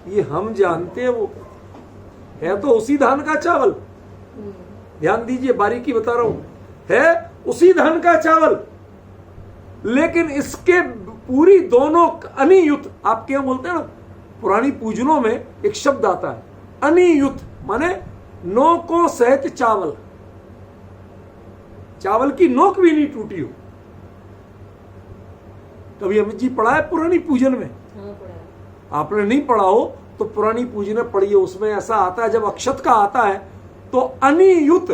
ये हम जानते हैं। वो है तो उसी धान का चावल, ध्यान दीजिए, बारीकी बता रहा हूं, है उसी धान का चावल, लेकिन इसके पूरी दोनों अनियुत, आपके यहां बोलते हैं ना, पुरानी पूजनों में एक शब्द आता है अनियुत, माने नोकों सहित चावल, चावल की नोक भी नहीं टूटी हो। कभी अमित जी पढ़ा है पुरानी पूजन में? आपने नहीं पढ़ा हो तो पुरानी पूजन पढ़िए, उसमें ऐसा आता है, जब अक्षत का आता है तो अनियुत,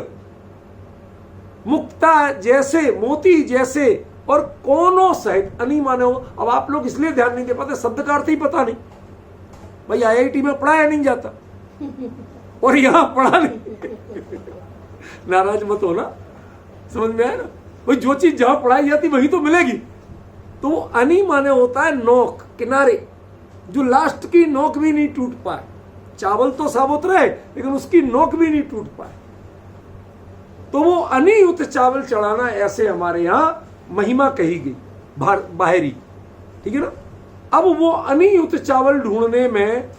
मुक्ता जैसे, मोती जैसे, और कोनों सहित, अनि माने हो। अब आप लोग इसलिए ध्यान नहीं दे पाते, शब्द का अर्थ ही पता नहीं। भाई आईआईटी में पढ़ाया नहीं जाता और यहां पढ़ा नहीं नाराज मत होना, समझ में आया ना? भाई जो चीज जहां पढ़ाई जाती वही तो मिलेगी। तो वो अनि माने होता है नोक, किनारे, जो लास्ट की नोक भी नहीं टूट पाए। चावल तो साबुत रहे लेकिन उसकी नोक भी नहीं टूट पाए, तो वो अनियुत चावल चढ़ाना, ऐसे हमारे यहां महिमा कही गई बाहरी, ठीक है ना। अब वो अनियुत चावल ढूंढने में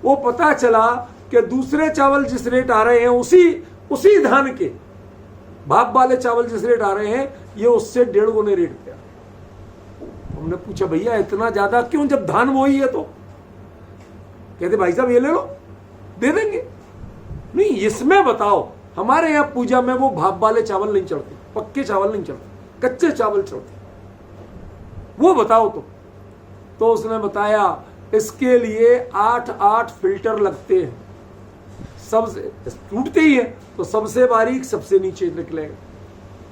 वो पता चला कि दूसरे चावल जिस रेट आ रहे हैं, उसी धान के भाप वाले चावल जिस रेट आ रहे हैं, ये उससे 1.5 गुने रेट पे आ। हमने पूछा भैया इतना ज्यादा क्यों, जब धान वही है तो? कहते भाई साहब ये ले लो, दे देंगे। नहीं, इसमें बताओ, हमारे यहां पूजा में वो भाप वाले चावल नहीं चढ़ते, पक्के चावल नहीं चढ़ते, कच्चे चावल चढ़ते, वो बताओ तो उसने बताया इसके लिए 8 फिल्टर लगते हैं, सबसे टूटते ही है तो सबसे बारीक सबसे नीचे निकलेगा,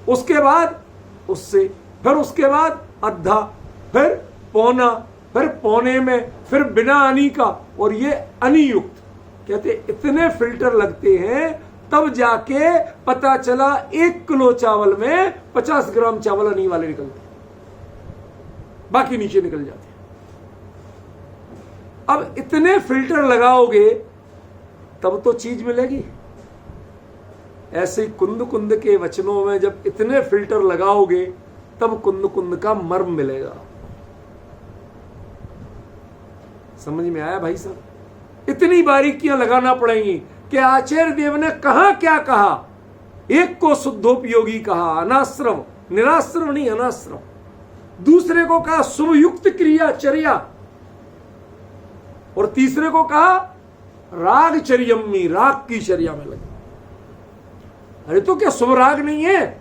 उसके बाद उससे, फिर उसके बाद आधा, फिर पौना, फिर पौने में, फिर बिना अनि का, और ये अनियुक्त। कहते इतने फिल्टर लगते हैं, तब जाके पता चला 1 किलो चावल में 50 ग्राम चावल अनि वाले निकलते, बाकी नीचे निकल जाते। अब इतने फिल्टर लगाओगे तब तो चीज मिलेगी। ऐसे कुंद कुंद के वचनों में जब इतने फिल्टर लगाओगे तब कुंद कुंद का मर्म मिलेगा। समझ में आया भाई साहब? इतनी बारीकियां लगाना पड़ेंगी कि आचार्य देव ने कहा क्या कहा। एक को शुद्धोपयोगी कहा, अनाश्रम, निराश्रम नहीं अनाश्रम। दूसरे को कहा शुभयुक्त क्रिया चर्या, और तीसरे को कहा राग चर्यम्मी, राग की चर्या में लगे। अरे तो क्या शुभ राग नहीं है?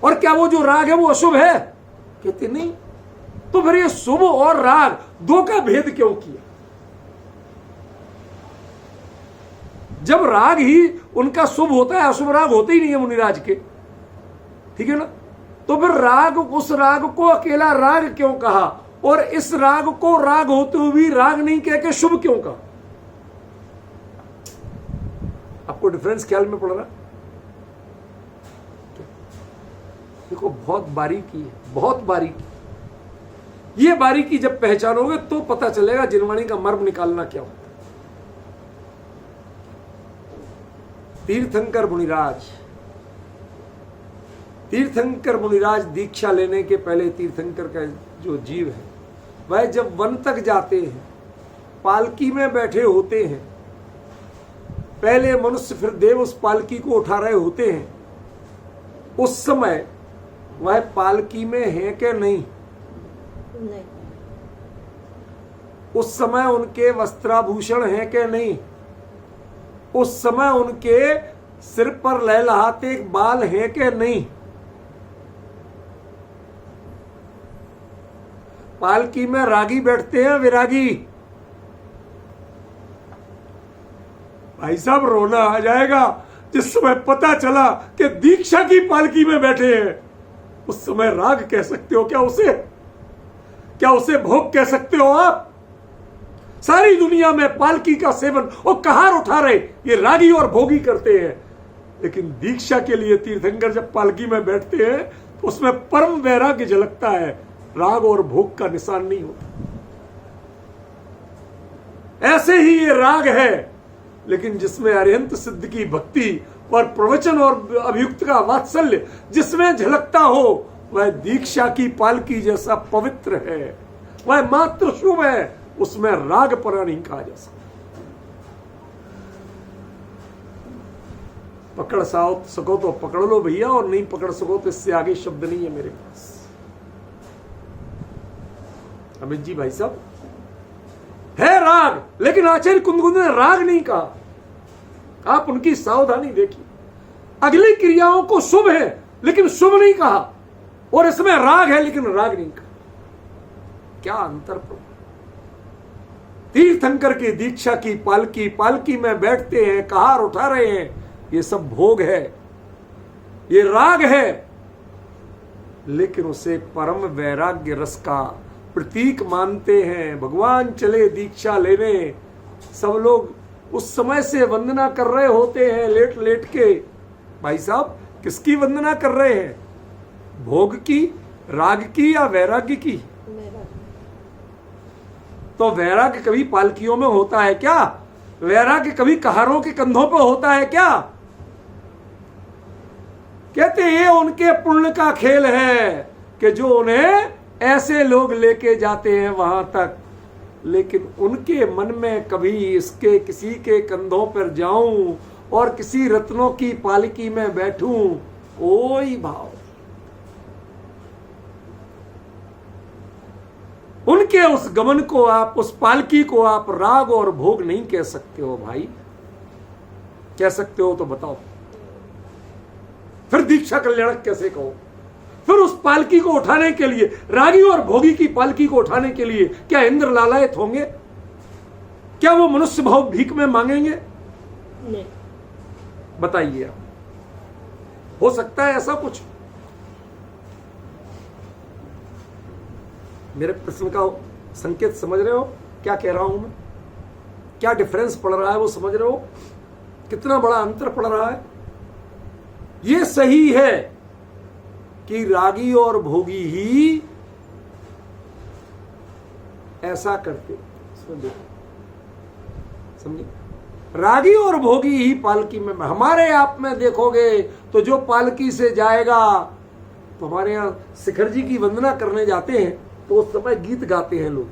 और क्या वो जो राग है वो अशुभ है? कहते नहीं। तो फिर ये शुभ और राग दो का भेद क्यों किया? जब राग ही उनका शुभ होता है, अशुभ राग होते ही नहीं है मुनिराज के, ठीक है ना। तो फिर राग, उस राग को अकेला राग क्यों कहा, और इस राग को राग होते हुए भी राग नहीं कह के शुभ क्यों कहा? आपको डिफरेंस ख्याल में पड़ रहा? देखो बहुत बारीकी है, बहुत बारीकी। ये बारीकी जब पहचानोगे तो पता चलेगा जिनवाणी का मर्म निकालना क्या होता है। तीर्थंकर मुनिराज, तीर्थंकर मुनिराज दीक्षा लेने के पहले तीर्थंकर का जो जीव है वह जब वन तक जाते हैं, पालकी में बैठे होते हैं, पहले मनुष्य फिर देव उस पालकी को उठा रहे होते हैं, उस समय वह पालकी में है कि नहीं? उस समय उनके वस्त्राभूषण हैं कि नहीं? उस समय उनके सिर पर लहलहाते बाल हैं कि नहीं? पालकी में रागी बैठते हैं, विरागी। भाई साहब रोना आ जाएगा जिस समय पता चला कि दीक्षा की पालकी में बैठे हैं। उस समय राग कह सकते हो क्या उसे? क्या उसे भोग कह सकते हो आप? सारी दुनिया में पालकी का सेवन और कहार उठा रहे ये रागी और भोगी करते हैं, लेकिन दीक्षा के लिए तीर्थंकर जब पालकी में बैठते हैं तो उसमें परम वैराग्य झलकता है, राग और भोग का निशान नहीं होता। ऐसे ही ये राग है, लेकिन जिसमें अरिहंत सिद्ध की भक्ति और प्रवचन और अभियुक्त का वात्सल्य जिसमें झलकता हो, वह दीक्षा की पालकी जैसा पवित्र है, वह मात्र शुभ है, उसमें राग परा नहीं कहा जा सकता। पकड़ सको तो पकड़ लो भैया, और नहीं पकड़ सको तो इससे आगे शब्द नहीं है मेरे पास। अमित जी भाई साहब, है राग, लेकिन आचार्य कुंदकुंद ने राग नहीं कहा। आप उनकी सावधानी देखिए, अगली क्रियाओं को शुभ है लेकिन शुभ नहीं कहा, और इसमें राग है लेकिन राग नहीं कहा। क्या अंतर प्रभु! तीर्थंकर की दीक्षा की पालकी में बैठते हैं, कहार उठा रहे हैं, ये सब भोग है, ये राग है, लेकिन उसे परम वैराग्य रस का प्रतीक मानते हैं। भगवान चले दीक्षा लेने, सब लोग उस समय से वंदना कर रहे होते हैं लेट लेट के। भाई साहब, किसकी वंदना कर रहे हैं? भोग की, राग की या वैराग्य की? तो वैराग्य कभी पालकियों में होता है क्या? वैराग्य कभी कहारों के कंधों पर होता है क्या? कहते हैं उनके पुण्य का खेल है कि जो उन्हें ऐसे लोग लेके जाते हैं वहां तक, लेकिन उनके मन में कभी इसके किसी के कंधों पर जाऊं और किसी रत्नों की पालकी में बैठूं, कोई भाव। उनके उस गमन को आप, उस पालकी को आप राग और भोग नहीं कह सकते हो भाई। कह सकते हो तो बताओ, फिर दीक्षा कल्याणक कैसे कहो? फिर उस पालकी को उठाने के लिए, रागी और भोगी की पालकी को उठाने के लिए क्या इंद्र लालायत होंगे? क्या वो मनुष्य भाव भीख में मांगेंगे? नहीं। बताइए आप, हो सकता है ऐसा कुछ? मेरे प्रश्न का संकेत समझ रहे हो? क्या कह रहा हूं मैं? क्या डिफरेंस पड़ रहा है वो समझ रहे हो? कितना बड़ा अंतर पड़ रहा है? ये सही है कि रागी और भोगी ही ऐसा करते, समझे? रागी और भोगी ही पालकी में। हमारे आप में देखोगे तो जो पालकी से जाएगा, तो हमारे यहां शिखर जी की वंदना करने जाते हैं तो उस समय गीत गाते हैं लोग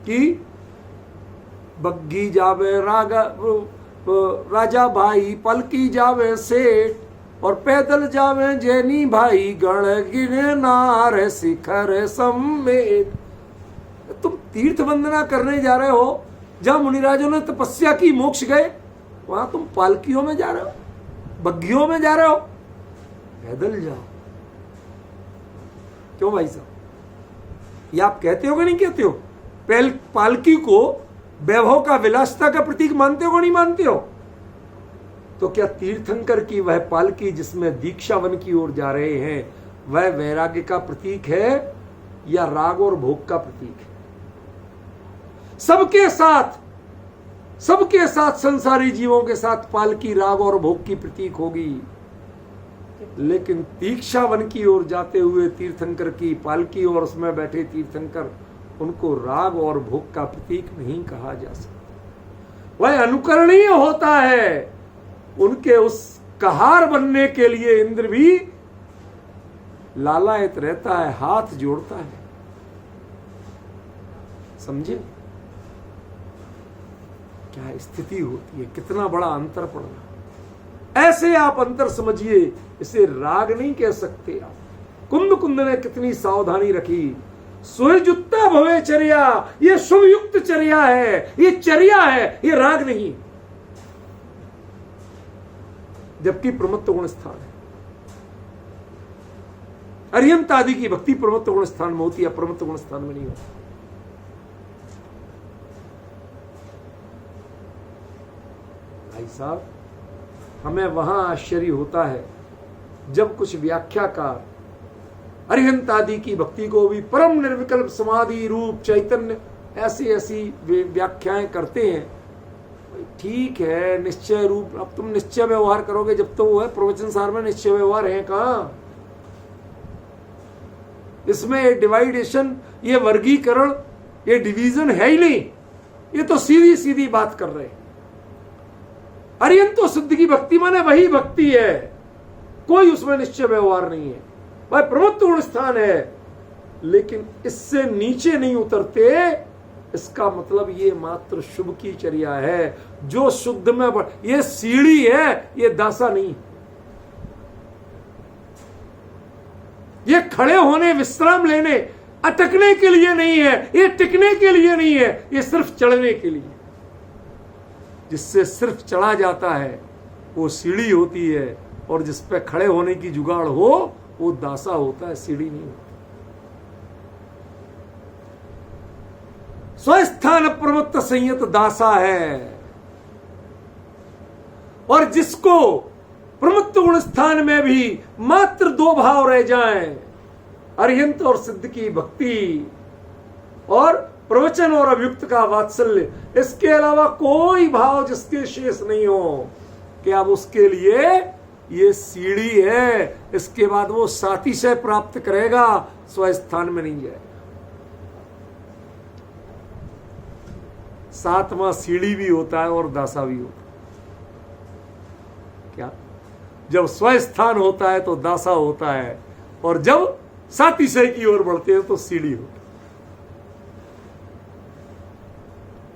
कि बग्गी जावे राजा भाई, पलकी जावे सेठ, और पैदल जावे जैनी भाई, गण गिने नार शिखर समेत। तुम तीर्थ वंदना करने जा रहे हो, जहां मुनिराजों ने तपस्या की, मोक्ष गए, वहां तुम पालकियों में जा रहे हो, बग्गियों में जा रहे हो। पैदल जाओ। क्यों भाई साहब? ये आप कहते हो कि नहीं कहते हो? पालकी को वैभव का, विलासिता का प्रतीक मानते हो कि नहीं मानते हो? तो क्या तीर्थंकर की वह पालकी जिसमें दीक्षावन की ओर जा रहे हैं, वह वैराग्य का प्रतीक है या राग और भोग का प्रतीक है? सबके साथ संसारी जीवों के साथ पालकी राग और भोग की प्रतीक होगी, लेकिन दीक्षावन की ओर जाते हुए तीर्थंकर की पालकी और उसमें बैठे तीर्थंकर, उनको राग और भोग का प्रतीक नहीं कहा जा सकता। वह अनुकरणीय होता है। उनके उस कहार बनने के लिए इंद्र भी लालायत रहता है, हाथ जोड़ता है। समझे क्या स्थिति होती है? कितना बड़ा अंतर पड़ रहा है। ऐसे आप अंतर समझिए, इसे राग नहीं कह सकते आप। कुंद ने कितनी सावधानी रखी सुयुक्ता भवे चर्या, ये शुभ युक्त चर्या है, ये चर्या है, ये राग नहीं। जबकि प्रमत्त गुण स्थान है। अर्यंत आदि की भक्ति प्रमत्त गुण स्थान में होती है, प्रमत्त गुण स्थान में नहीं होती। भाई साहब, हमें वहां आश्चर्य होता है जब कुछ व्याख्याकार अरिहंत आदि की भक्ति को भी परम निर्विकल्प समाधि रूप चैतन्य ऐसी ऐसी व्याख्याएं करते हैं। ठीक है, निश्चय रूप, अब तुम निश्चय व्यवहार करोगे जब तो वो है प्रवचन सार में निश्चय व्यवहार है कहां? इसमें डिवाइडेशन, ये वर्गीकरण, ये डिवीजन है ही नहीं। ये तो सीधी सीधी बात कर रहे हैं। अर्यंतो सिद्ध की भक्ति माने वही भक्ति है, कोई उसमें निश्चय व्यवहार नहीं है, वह प्रमत्त गुण स्थान है, लेकिन इससे नीचे नहीं उतरते। इसका मतलब ये मात्र शुभ की चर्या है जो शुद्ध में ये सीढ़ी है, ये दासा नहीं। ये खड़े होने, विश्राम लेने, अटकने के लिए नहीं है, ये टिकने के लिए नहीं है, ये सिर्फ चढ़ने के लिए। जिससे सिर्फ चढ़ा जाता है वो सीढ़ी होती है, और जिस पे खड़े होने की जुगाड़ हो वो दासा होता है, सीढ़ी नहीं होती। स्वस्थान प्रमत्त संयत दासा है। और जिसको प्रमत्त गुण स्थान में भी मात्र दो भाव रह जाएं, अर्यंत और सिद्ध की भक्ति और प्रवचन और अभियुक्त का वात्सल्य, इसके अलावा कोई भाव जिसके शेष नहीं हो, कि अब उसके लिए ये सीढ़ी है। इसके बाद वो सातिशय प्राप्त करेगा, स्वस्थान में नहीं जाएगा। सातवां सीढ़ी भी होता है और दासा भी होता है। क्या? जब स्वस्थान होता है तो दासा होता है, और जब सातिशय की ओर बढ़ते हैं तो सीढ़ी होती है।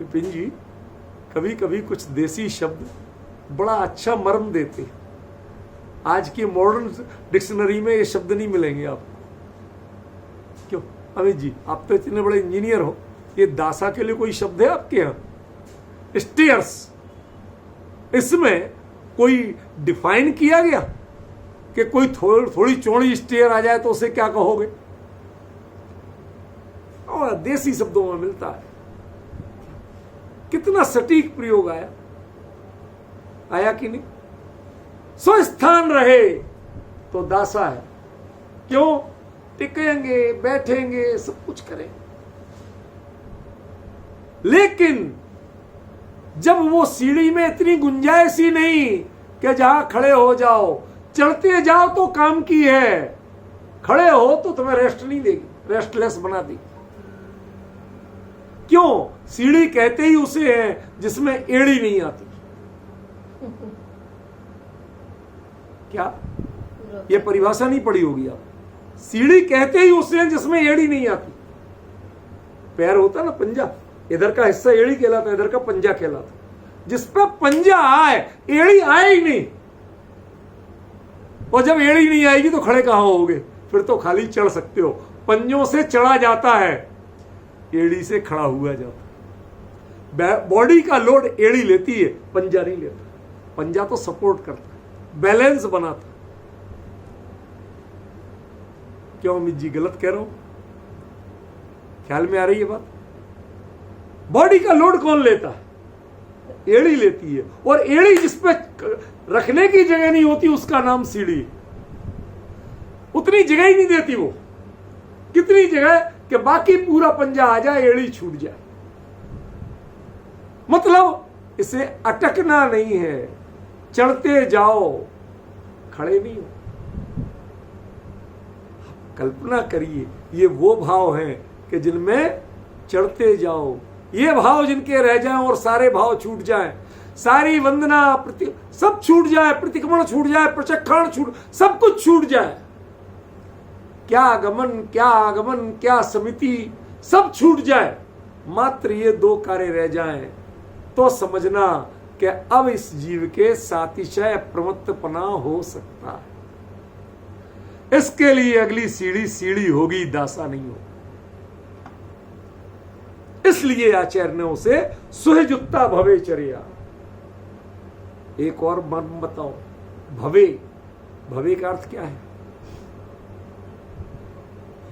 विपिन जी, कभी कभी कुछ देसी शब्द बड़ा अच्छा मर्म देते हैं। आज की मॉडर्न डिक्शनरी में ये शब्द नहीं मिलेंगे आपको। क्यों अमित जी, आप तो इतने बड़े इंजीनियर हो, ये दासा के लिए कोई शब्द है आपके यहां? स्टेयर्स, इसमें कोई डिफाइन किया गया कि कोई थोड़ी चौड़ी स्टेयर आ जाए तो उसे क्या कहोगे? और देसी शब्दों में मिलता है। कितना सटीक प्रयोग आया कि नहीं? स्वस्थान रहे तो दासा है। क्यों? टिकेंगे, बैठेंगे, सब कुछ करेंगे, लेकिन जब वो सीढ़ी में इतनी गुंजाइश ही नहीं कि जहां खड़े हो जाओ, चढ़ते जाओ तो काम की है, खड़े हो तो तुम्हें रेस्ट नहीं देगी, रेस्टलेस बना देगी। क्यों? सीढ़ी कहते ही उसे है जिसमें एड़ी नहीं आती। क्या ये परिभाषा नहीं पड़ी होगी आप? सीढ़ी कहते ही उसे है जिसमें एड़ी नहीं आती। पैर होता ना, पंजा, इधर का हिस्सा एड़ी कहलाता, इधर का पंजा कहलाता। जिस पर पंजा आए, एड़ी आए ही नहीं, और जब एड़ी नहीं आएगी तो खड़े कहां होगे? फिर तो खाली चढ़ सकते हो। पंजों से चढ़ा जाता है, एड़ी से खड़ा हुआ जाता। बॉडी का लोड एड़ी लेती है, पंजा नहीं लेता। पंजा तो सपोर्ट करता है, बैलेंस बनाता। क्यों अमित जी, गलत कह रहा हूं? ख्याल में आ रही है बात? बॉडी का लोड कौन लेता है? एड़ी लेती है, और एड़ी जिस पे रखने की जगह नहीं होती उसका नाम सीढ़ी। उतनी जगह ही नहीं देती वो। कितनी जगह कि बाकी पूरा पंजा आ जाए, एड़ी छूट जाए। मतलब इसे अटकना नहीं है, चढ़ते जाओ, खड़े नहीं हो। कल्पना करिए, ये वो भाव हैं कि जिनमें चढ़ते जाओ। ये भाव जिनके रह जाएं और सारे भाव छूट जाएं, सारी वंदना सब छूट जाए, प्रतिक्रमण छूट जाए, प्रचक्षण छूट, सब कुछ छूट जाए। क्या आगमन, क्या आगमन, क्या समिति, सब छूट जाए, मात्र ये दो कार्य रह जाएं, तो समझना कि अब इस जीव के सातिशय प्रमत्तपना हो सकता है। इसके लिए अगली सीढ़ी सीढ़ी होगी, दासा नहीं हो। इसलिए आचार्य ने उसे सुहजुक्ता भवेचर्या। एक और मर्म बताओ, भवे, भवे का अर्थ क्या है?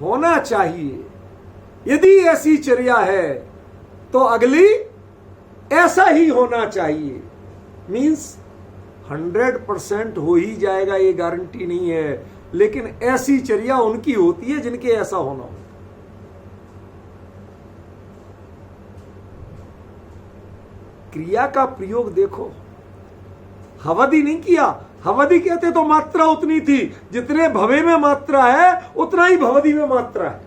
होना चाहिए। यदि ऐसी चर्या है तो अगली ऐसा ही होना चाहिए। मीन्स 100% हो ही जाएगा ये गारंटी नहीं है, लेकिन ऐसी चर्या उनकी होती है जिनके ऐसा होना हो। क्रिया का प्रयोग देखो, हवदी नहीं किया। हवदी कहते तो मात्रा उतनी थी, जितने भवे में मात्रा है उतना ही भवदी में मात्रा है।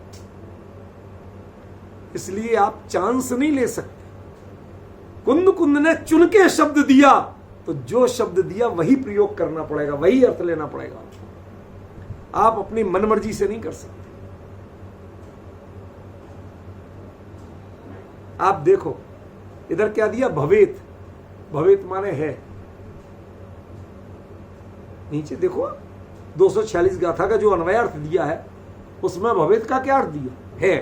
इसलिए आप चांस नहीं ले सकते। कुंद कुंद ने चुन के शब्द दिया, तो जो शब्द दिया वही प्रयोग करना पड़ेगा, वही अर्थ लेना पड़ेगा। आप अपनी मनमर्जी से नहीं कर सकते। आप देखो इधर क्या दिया, भवेत। भवेत माने है। नीचे देखो 246 गाथा का जो अन्वयार्थ दिया है उसमें भवेत का क्या अर्थ दिया है।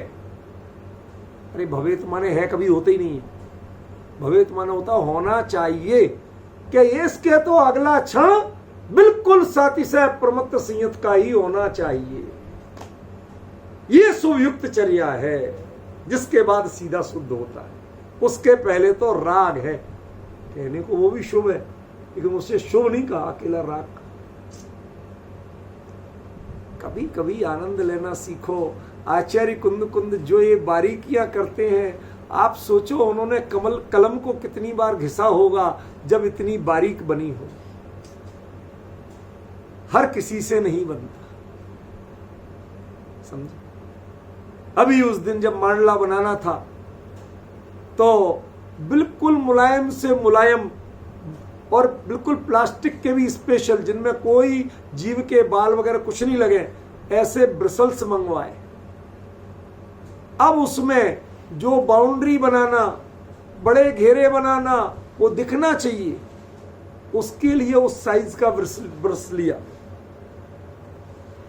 अरे भवेत माने है कभी होता ही नहीं है। भवेत माने होता होना चाहिए कि इसके तो अगला क्षण बिल्कुल सातिशय प्रमत्त संयत का ही होना चाहिए। ये शुभयुक्त चर्या है, जिसके बाद सीधा शुद्ध होता है। उसके पहले तो राग है, कहने को वो भी शुभ है, लेकिन उससे शुभ नहीं कहा, अकेला राग। कभी कभी आनंद लेना सीखो। आचार्य कुंद कुंद जो ये बारीकियां करते हैं, आप सोचो उन्होंने कलम को कितनी बार घिसा होगा जब इतनी बारीक बनी हो। हर किसी से नहीं बनता, समझे। अभी उस दिन जब मांडला बनाना था तो बिल्कुल मुलायम से मुलायम और बिल्कुल प्लास्टिक के भी स्पेशल, जिनमें कोई जीव के बाल वगैरह कुछ नहीं लगे, ऐसे ब्रिसल्स मंगवाए। अब उसमें जो बाउंड्री बनाना, बड़े घेरे बनाना, वो दिखना चाहिए, उसके लिए उस साइज का ब्रश लिया।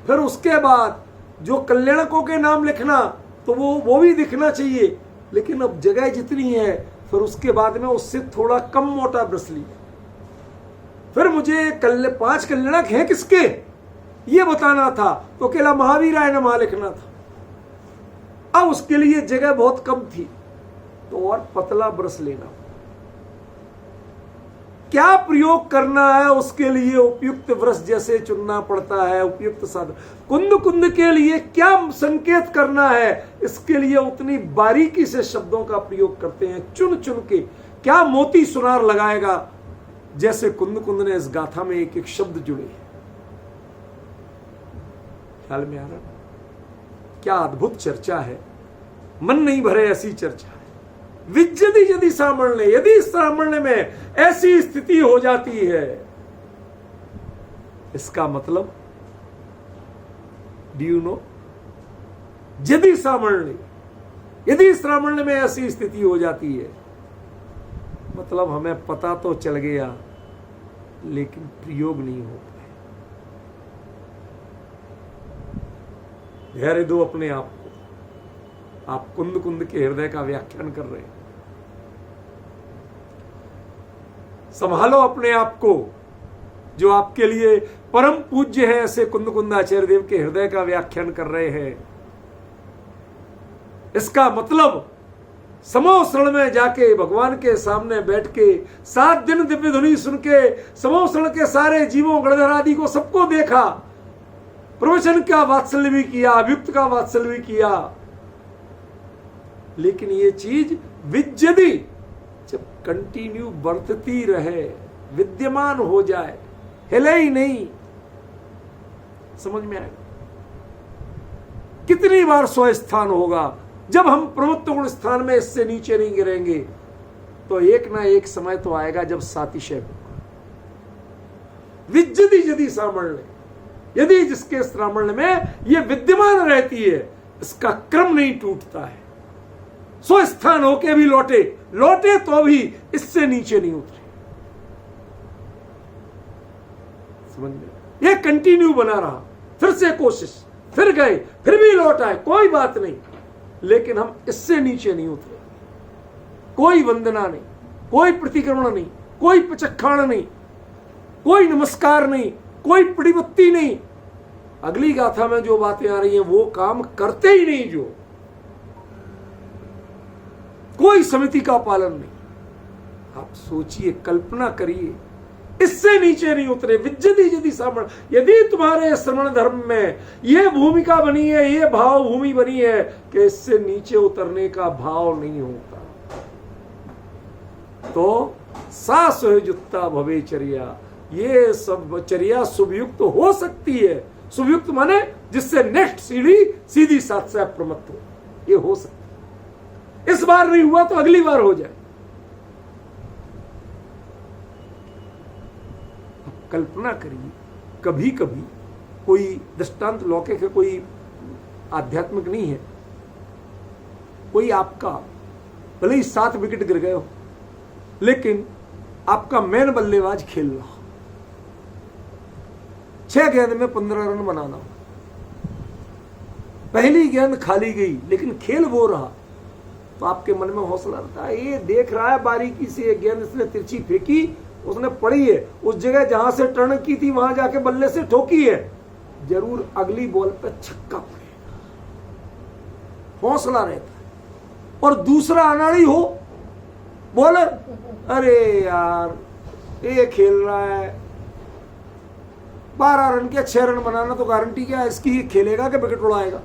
फिर उसके बाद जो कल्याणकों के नाम लिखना, तो वो भी दिखना चाहिए, लेकिन अब जगह जितनी है, फिर उसके बाद में उससे थोड़ा कम मोटा ब्रश लिया। फिर मुझे 5 कल्याणक हैं किसके ये बताना था, तो अकेला महावीर राय नमः लिखना था। अब उसके लिए जगह बहुत कम थी, तो और पतला ब्रश लेना। क्या प्रयोग करना है उसके लिए उपयुक्त ब्रश जैसे चुनना पड़ता है, उपयुक्त साधन। कुंद कुंद के लिए क्या संकेत करना है, इसके लिए उतनी बारीकी से शब्दों का प्रयोग करते हैं, चुन चुन के। क्या मोती सुनार लगाएगा, जैसे कुंद कुंद ने इस गाथा में एक एक शब्द जुड़े। ख्याल में आ रहा? क्या अद्भुत चर्चा है, मन नहीं भरे ऐसी चर्चा है। विज्जति यदि सामण्य, यदि सामण्य में ऐसी स्थिति हो जाती है, इसका मतलब डू यू नो, यदि सामण्य, यदि सामण्य में ऐसी स्थिति हो जाती है, मतलब हमें पता तो चल गया लेकिन प्रयोग नहीं हो पाए। धैर्य दो अपने आप को। आप कुंद कुंद के हृदय का व्याख्यान कर रहे हैं, संभालो अपने आप को। जो आपके लिए परम पूज्य है, ऐसे कुंद कुंद आचार्य देव के हृदय का व्याख्यान कर रहे हैं। इसका मतलब समोसरण में जाके भगवान के सामने बैठ के 7 दिन दिव्य ध्वनि सुन के समोसरण के सारे जीवों गणधर आदि को सबको देखा, प्रवचन का वात्सल्य भी किया, अभियुक्त का वात्सल्य भी किया, लेकिन ये चीज विज्जति जब कंटिन्यू बढ़ती रहे, विद्यमान हो जाए, हिले ही नहीं, समझ में आएगा। कितनी बार स्वस्थान होगा, जब हम प्रमुख गुण स्थान में इससे नीचे नहीं गिरेंगे, तो एक ना एक समय तो आएगा जब सातिशय होगा। विज्जति यदि सामण्य, यदि जिसके सामण्य में यह विद्यमान रहती है, इसका क्रम नहीं टूटता है, स्वस्थान होके भी लौटे तो भी इससे नीचे नहीं उतरे। समझ में? यह कंटिन्यू बना रहा, फिर से कोशिश, फिर गए, फिर भी लौट आए, कोई बात नहीं, लेकिन हम इससे नीचे नहीं उतरे। कोई वंदना नहीं, कोई प्रतिक्रमण नहीं, कोई पचखाण नहीं, कोई नमस्कार नहीं, कोई प्रणिपत्ति नहीं। अगली गाथा में जो बातें आ रही हैं वो काम करते ही नहीं, जो कोई समिति का पालन नहीं। आप सोचिए, कल्पना करिए, इससे नीचे नहीं उतरे। विद्यति यदि श्रवण, यदि तुम्हारे श्रवण धर्म में ये भूमिका बनी है, ये भाव भूमि बनी है कि इससे नीचे उतरने का भाव नहीं होता, तो सा सुयुक्ता भवे चर्या, ये सब चर्या शुभयुक्त हो सकती है। शुभयुक्त माने जिससे नेक्स्ट सीढ़ी सीधी साथ से प्रमत्त हो, ये हो सकती। इस बार नहीं हुआ तो अगली बार हो जाए। कल्पना करिए, कभी कभी कोई दृष्टांत लौकिक है, कोई आध्यात्मिक नहीं है, कोई आपका भले ही 7 विकेट गिर गए हो, लेकिन आपका मेन बल्लेबाज खेल रहा, 6 गेंद में 15 रन बनाना, पहली गेंद खाली गई लेकिन खेल वो रहा, तो आपके मन में हौसला रहता है, ये देख रहा है बारीकी से, ये गेंद इसने तिरछी फेंकी, उसने पड़ी है, उस जगह जहां से टर्न की थी वहां जाके बल्ले से ठोकी है, जरूर अगली बॉल पे छक्का पड़ेगा, हौसला रहता है। और दूसरा अनाड़ी हो बॉलर, अरे यार ये खेल रहा है, 12 रन के 6 रन बनाना तो गारंटी क्या है इसकी, खेलेगा कि विकेट उड़ाएगा।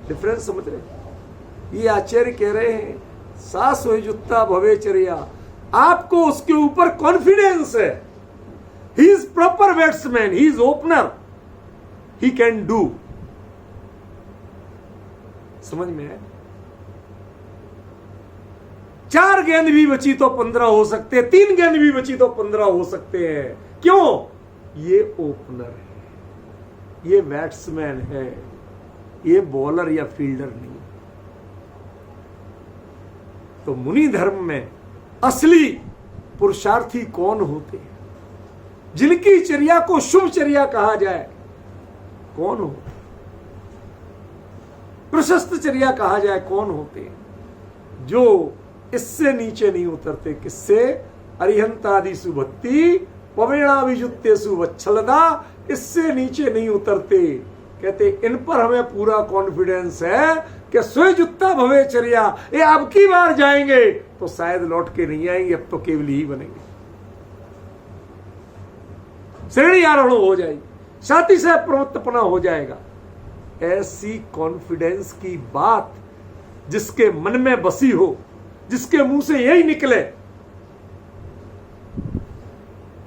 डिफरेंस समझ रहे? ये आचार्य कह रहे हैं सा सुयुक्ता भवे चर्या, आपको उसके ऊपर कॉन्फिडेंस है। He is proper batsman, he is opener, he can do. समझ में है? 4 गेंद भी बची तो 15 हो सकते हैं, 3 गेंद भी बची तो 15 हो सकते हैं। क्यों? ये ओपनर है, ये बैट्समैन है, ये बॉलर या फील्डर नहीं। तो मुनि धर्म में असली पुरुषार्थी कौन होते हैं, जिनकी चर्या को शुभ चर्या कहा जाए? कौन हो? प्रशस्त चर्या कहा जाए, कौन होते हैं? जो इससे नीचे नहीं उतरते। किससे? अरिहंतादि सुभक्ति पवेणाभिजुत्तेषु वच्छलदा, इससे नीचे नहीं उतरते। कहते इन पर हमें पूरा कॉन्फिडेंस है कि स्वयुक्ता भवे चर्या, ये अब की बार जाएंगे तो शायद लौट के नहीं आएंगे, अब तो केवल ही बनेंगे, श्रेणी आरोहण हो जाएगी, साथी से प्रवृत्तपना हो जाएगा। ऐसी कॉन्फिडेंस की बात जिसके मन में बसी हो, जिसके मुंह से यही निकले,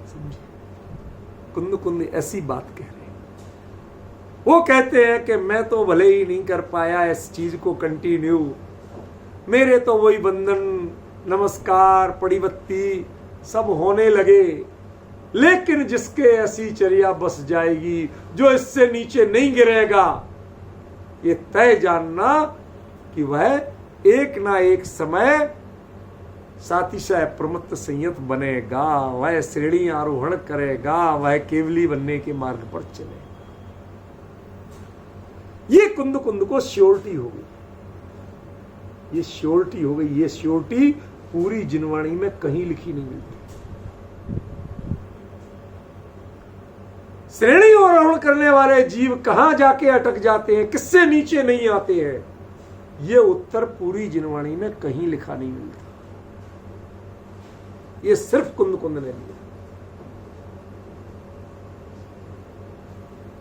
समझे? कुंद कुंद ऐसी बात कह रहे हैं। वो कहते हैं कि मैं तो भले ही नहीं कर पाया इस चीज को कंटिन्यू, मेरे तो वही बंधन नमस्कार पड़ीबत्ती सब होने लगे, लेकिन जिसके ऐसी चर्या बस जाएगी, जो इससे नीचे नहीं गिरेगा, ये तय जानना कि वह एक ना एक समय सातिशय प्रमत्त संयत बनेगा, वह श्रेणी आरोहण करेगा, वह केवली बनने के मार्ग पर चलेगा। ये कुंद कुंद को श्योरिटी हो गई, ये श्योरिटी हो गई। ये श्योरिटी पूरी जिनवाणी में कहीं लिखी नहीं मिलती। श्रेणी आरोहण करने वाले जीव कहां जाके अटक जाते हैं, किससे नीचे नहीं आते हैं, ये उत्तर पूरी जिनवाणी में कहीं लिखा नहीं मिलता। ये सिर्फ कुंद कुंद ने दिया।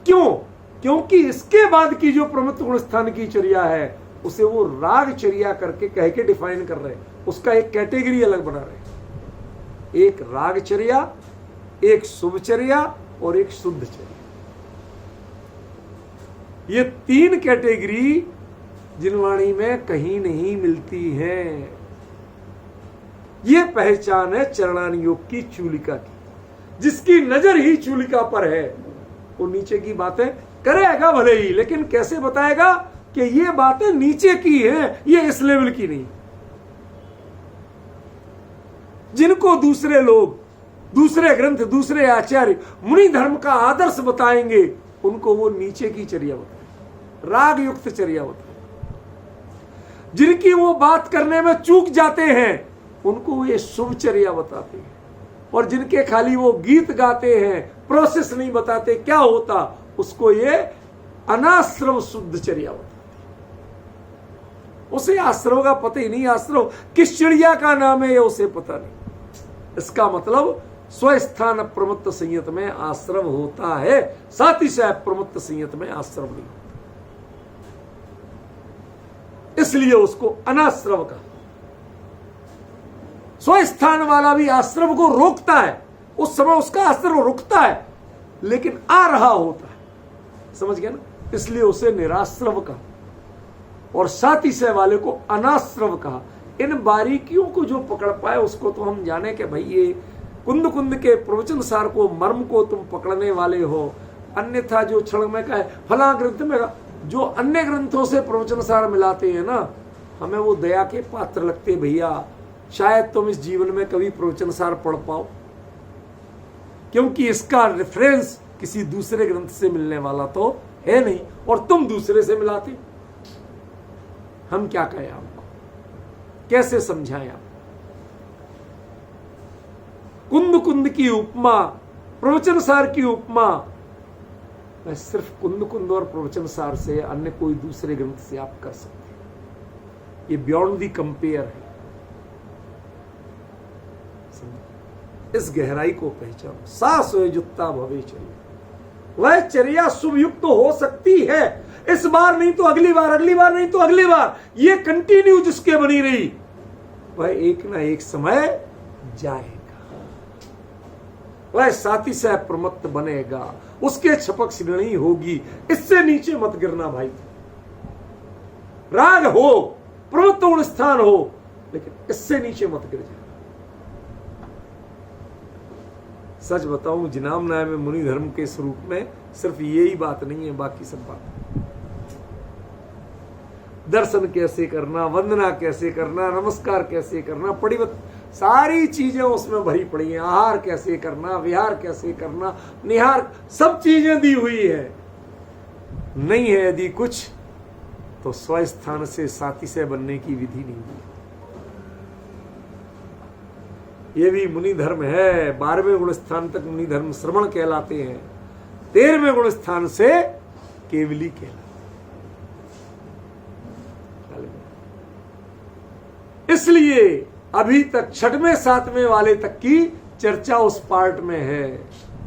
क्यों? क्योंकि इसके बाद की जो प्रमुख गुण स्थान की चर्या है, उसे वो राग चर्या करके कह के डिफाइन कर रहे हैं, उसका एक कैटेगरी अलग बना रहे हैं। एक राग चर्या, एक शुभ चर्या और एक शुद्ध चर्या। ये 3 कैटेगरी जिनवाणी में कहीं नहीं मिलती है। ये पहचान है चरणान योग की चूलिका की। जिसकी नजर ही चूलिका पर है, वो नीचे की बातें करेगा भले ही, लेकिन कैसे बताएगा कि ये बातें नीचे की हैं, ये इस लेवल की नहीं। जिनको दूसरे लोग, दूसरे ग्रंथ, दूसरे आचार्य मुनि धर्म का आदर्श बताएंगे, उनको वो नीचे की चर्या बताए, राग युक्त चर्या बताए। जिनकी वो बात करने में चूक जाते हैं उनको ये शुभचर्या बताते हैं, और जिनके खाली वो गीत गाते हैं, प्रोसेस नहीं बताते क्या होता, उसको ये अनाश्रव शुद्धचर्या बताते। उसे आश्रव का पता ही नहीं, आश्रव किस चिड़िया का नाम है ये उसे पता नहीं। इसका मतलब स्वस्थान प्रमुक्त संयत में आश्रव होता है, साथ ही साथ प्रमुक्त संयत में आश्रव नहीं होता, इसलिए उसको अनाश्रव का। स्वस्थान वाला भी आश्रव को रोकता है, उस समय उसका आश्रव रुकता है, लेकिन आ रहा होता है, समझ गया ना, इसलिए उसे निराश्रव कहा, और साथी सह वाले को अनाश्रव कहा। इन बारीकियों को जो पकड़ पाए उसको तो हम जाने कि भाई ये कुंद कुंद के प्रवचन सार को, मर्म को तुम पकड़ने वाले हो। अन्यथा जो क्षण में कहे फला ग्रंथ में, जो अन्य ग्रंथों से प्रवचन सार मिलाते हैं ना, हमें वो दया के पात्र लगते। भैया शायद तुम इस जीवन में कभी प्रवचन सार पढ़ पाओ, क्योंकि इसका रेफरेंस किसी दूसरे ग्रंथ से मिलने वाला तो है नहीं, और तुम दूसरे से मिलाते। हम क्या कहें आपको, कैसे समझाएं आप? कुंद कुंद की उपमा, प्रवचन सार की उपमा मैं सिर्फ कुंद कुंद और प्रवचन सार से, अन्य कोई दूसरे ग्रंथ से आप कर सकते हैं। ये बियॉन्ड दी कंपेयर है। इस गहराई को पहचानो। सास जुत्ता भवे चर्या, वह चर्या शुभयुक्त तो हो सकती है, इस बार नहीं तो अगली बार, अगली बार नहीं तो अगली बार, ये कंटिन्यू जिसके बनी रही, वह एक ना एक समय जाएगा, वह साथी सह प्रमत्त बनेगा, उसके छपक श्रेणी होगी। इससे नीचे मत गिरना भाई। राग हो, प्रमत्त गुण स्थान हो, लेकिन इससे नीचे मत गिर जाए। सच बताऊं, जिनाम नाय में मुनि धर्म के स्वरूप में सिर्फ यही बात नहीं है, बाकी सब बात। दर्शन कैसे करना, वंदना कैसे करना, नमस्कार कैसे करना, पड़िवत सारी चीजें उसमें भरी पड़ी हैं। आहार कैसे करना, विहार कैसे करना, निहार, सब चीजें दी हुई है। नहीं है यदि कुछ तो स्वस्थान से साथी से बनने की विधि नहीं दी। ये भी मुनि धर्म है। 12वें गुण स्थान तक मुनि धर्म श्रवण कहलाते हैं, 13वें गुण स्थान से केवली कहलाते। इसलिए अभी तक 6वें 7वें वाले तक की चर्चा उस पार्ट में है।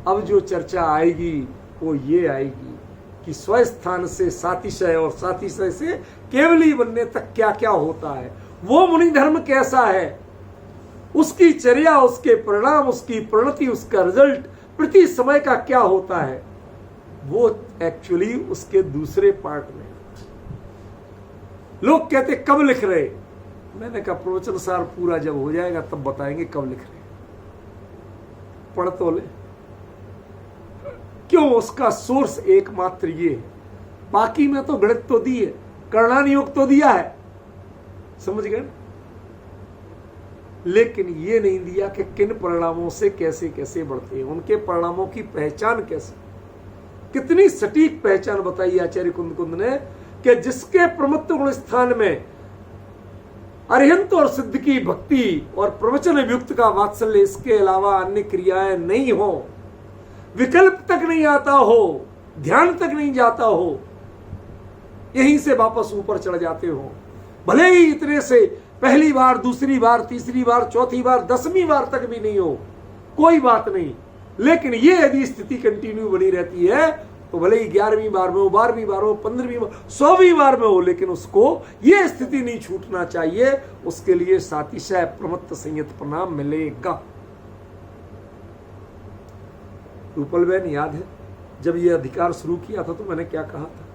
अब जो चर्चा आएगी वो ये आएगी कि स्वस्थान से सातिशय और सातिशय से केवली बनने तक क्या क्या होता है, वो मुनि धर्म कैसा है, उसकी चर्या, उसके परिणाम, उसकी परिणति, उसका रिजल्ट प्रति समय का क्या होता है, वो एक्चुअली उसके दूसरे पार्ट में। लोग कहते कब लिख रहे, मैंने कहा प्रवचन सार पूरा जब हो जाएगा तब बताएंगे कब लिख रहे। पढ़ तो ले, क्यों? उसका सोर्स एकमात्र ये है। बाकी में तो गणित तो दी है, कर्णानुयोग तो दिया है, समझ गए, लेकिन ये नहीं दिया कि किन परिणामों से कैसे कैसे बढ़ते हैं, उनके परिणामों की पहचान कैसे। कितनी सटीक पहचान बताई आचार्य कुंद कुंद ने कि जिसके प्रमुख गुण स्थान में अरिहंत और सिद्ध की भक्ति और प्रवचन युक्त का वात्सल्य, इसके अलावा अन्य क्रियाएं नहीं हो, विकल्प तक नहीं आता हो, ध्यान तक नहीं जाता हो, यहीं से वापस ऊपर चढ़ जाते हो। भले ही इतने से पहली बार, दूसरी बार, तीसरी बार, चौथी बार, 10वीं बार तक भी नहीं हो, कोई बात नहीं, लेकिन ये यदि स्थिति कंटिन्यू बनी रहती है तो भले ही 11वीं बार में हो, 12वीं बार हो, 15वीं बार, 100वीं बार में हो, लेकिन उसको ये स्थिति नहीं छूटना चाहिए। उसके लिए सातिशय प्रमत्त संयत प्रणाम मिलेगा। रूपल बहन याद है जब ये अधिकार शुरू किया था तो मैंने क्या कहा था?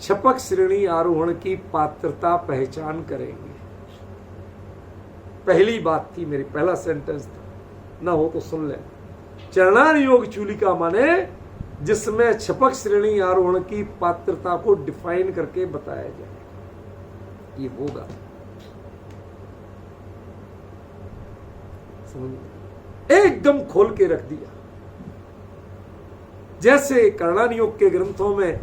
छपक श्रेणी आरोहण की पात्रता पहचान करेंगे। पहली बात थी मेरी, पहला सेंटेंस था, ना हो तो सुन ले। चरणानुयोग चूलिका माने जिसमें छपक श्रेणी आरोहण की पात्रता को डिफाइन करके बताया जाए, ये होगा। समझ, एकदम खोल के रख दिया। जैसे कर्णानुयोग के ग्रंथों में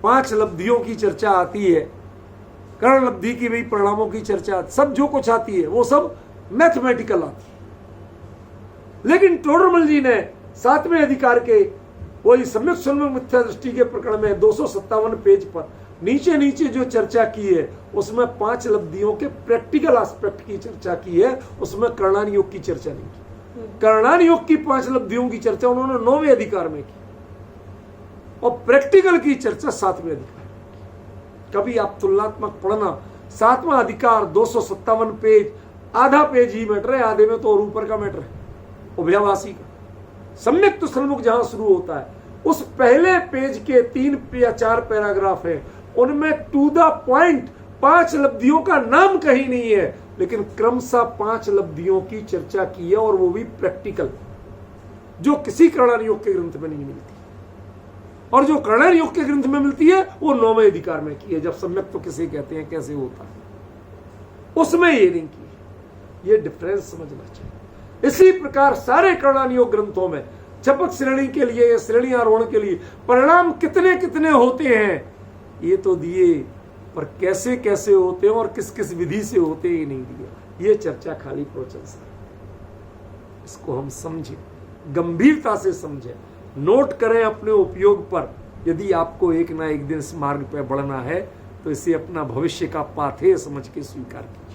5 लब्धियों की चर्चा आती है, कर्ण लब्धि की भी परिणामों की चर्चा, सब जो कुछ आती है वो सब मैथमेटिकल आती है। लेकिन टोडरमल जी ने 7वें अधिकार के वही सम्यक सम्यक मिथ्या दृष्टि के प्रकरण में 257 पेज पर नीचे नीचे जो चर्चा की है उसमें 5 लब्धियों के प्रैक्टिकल एस्पेक्ट की चर्चा की है, उसमें कर्णान योग की चर्चा नहीं की। कर्णान योग की 5 लब्धियों की चर्चा उन्होंने 9वें अधिकार में की और प्रैक्टिकल की चर्चा 7वें अधिकार में। कभी आप तुलनात्मक पढ़ना, 7वां अधिकार 257 पेज, आधा पेज ही मैटर है, आधे में तो और ऊपर का मैटर है उभयाभासी का। सम्यक तो सन्मुख जहां शुरू होता है उस पहले पेज के 3 या 4 पैराग्राफ है, उनमें टू द पॉइंट 5 लब्धियों का नाम कहीं नहीं है, लेकिन क्रमशः 5 लब्धियों की चर्चा की है और वो भी प्रैक्टिकल, जो किसी कर्णान योग के ग्रंथ में नहीं मिलती। और जो कर्णान योग के ग्रंथ में मिलती है वो 9वें अधिकार में की है, जब सम्यक तो किसे कहते हैं, कैसे होता है, उसमें ये नहीं की है। ये डिफरेंस समझना चाहिए। इसी प्रकार सारे कर्णान योग ग्रंथों में चपक श्रेणी के लिए, श्रेणी आरोहण के लिए परिणाम कितने कितने होते हैं ये तो दिए, पर कैसे कैसे होते हैं और किस किस विधि से होते हैं ये नहीं दिया। ये चर्चा खाली प्रवचन से, इसको हम समझें, गंभीरता से समझें, नोट करें अपने उपयोग पर। यदि आपको एक ना एक दिन इस मार्ग पर बढ़ना है तो इसे अपना भविष्य का पाथेय समझ के स्वीकार कीजिए।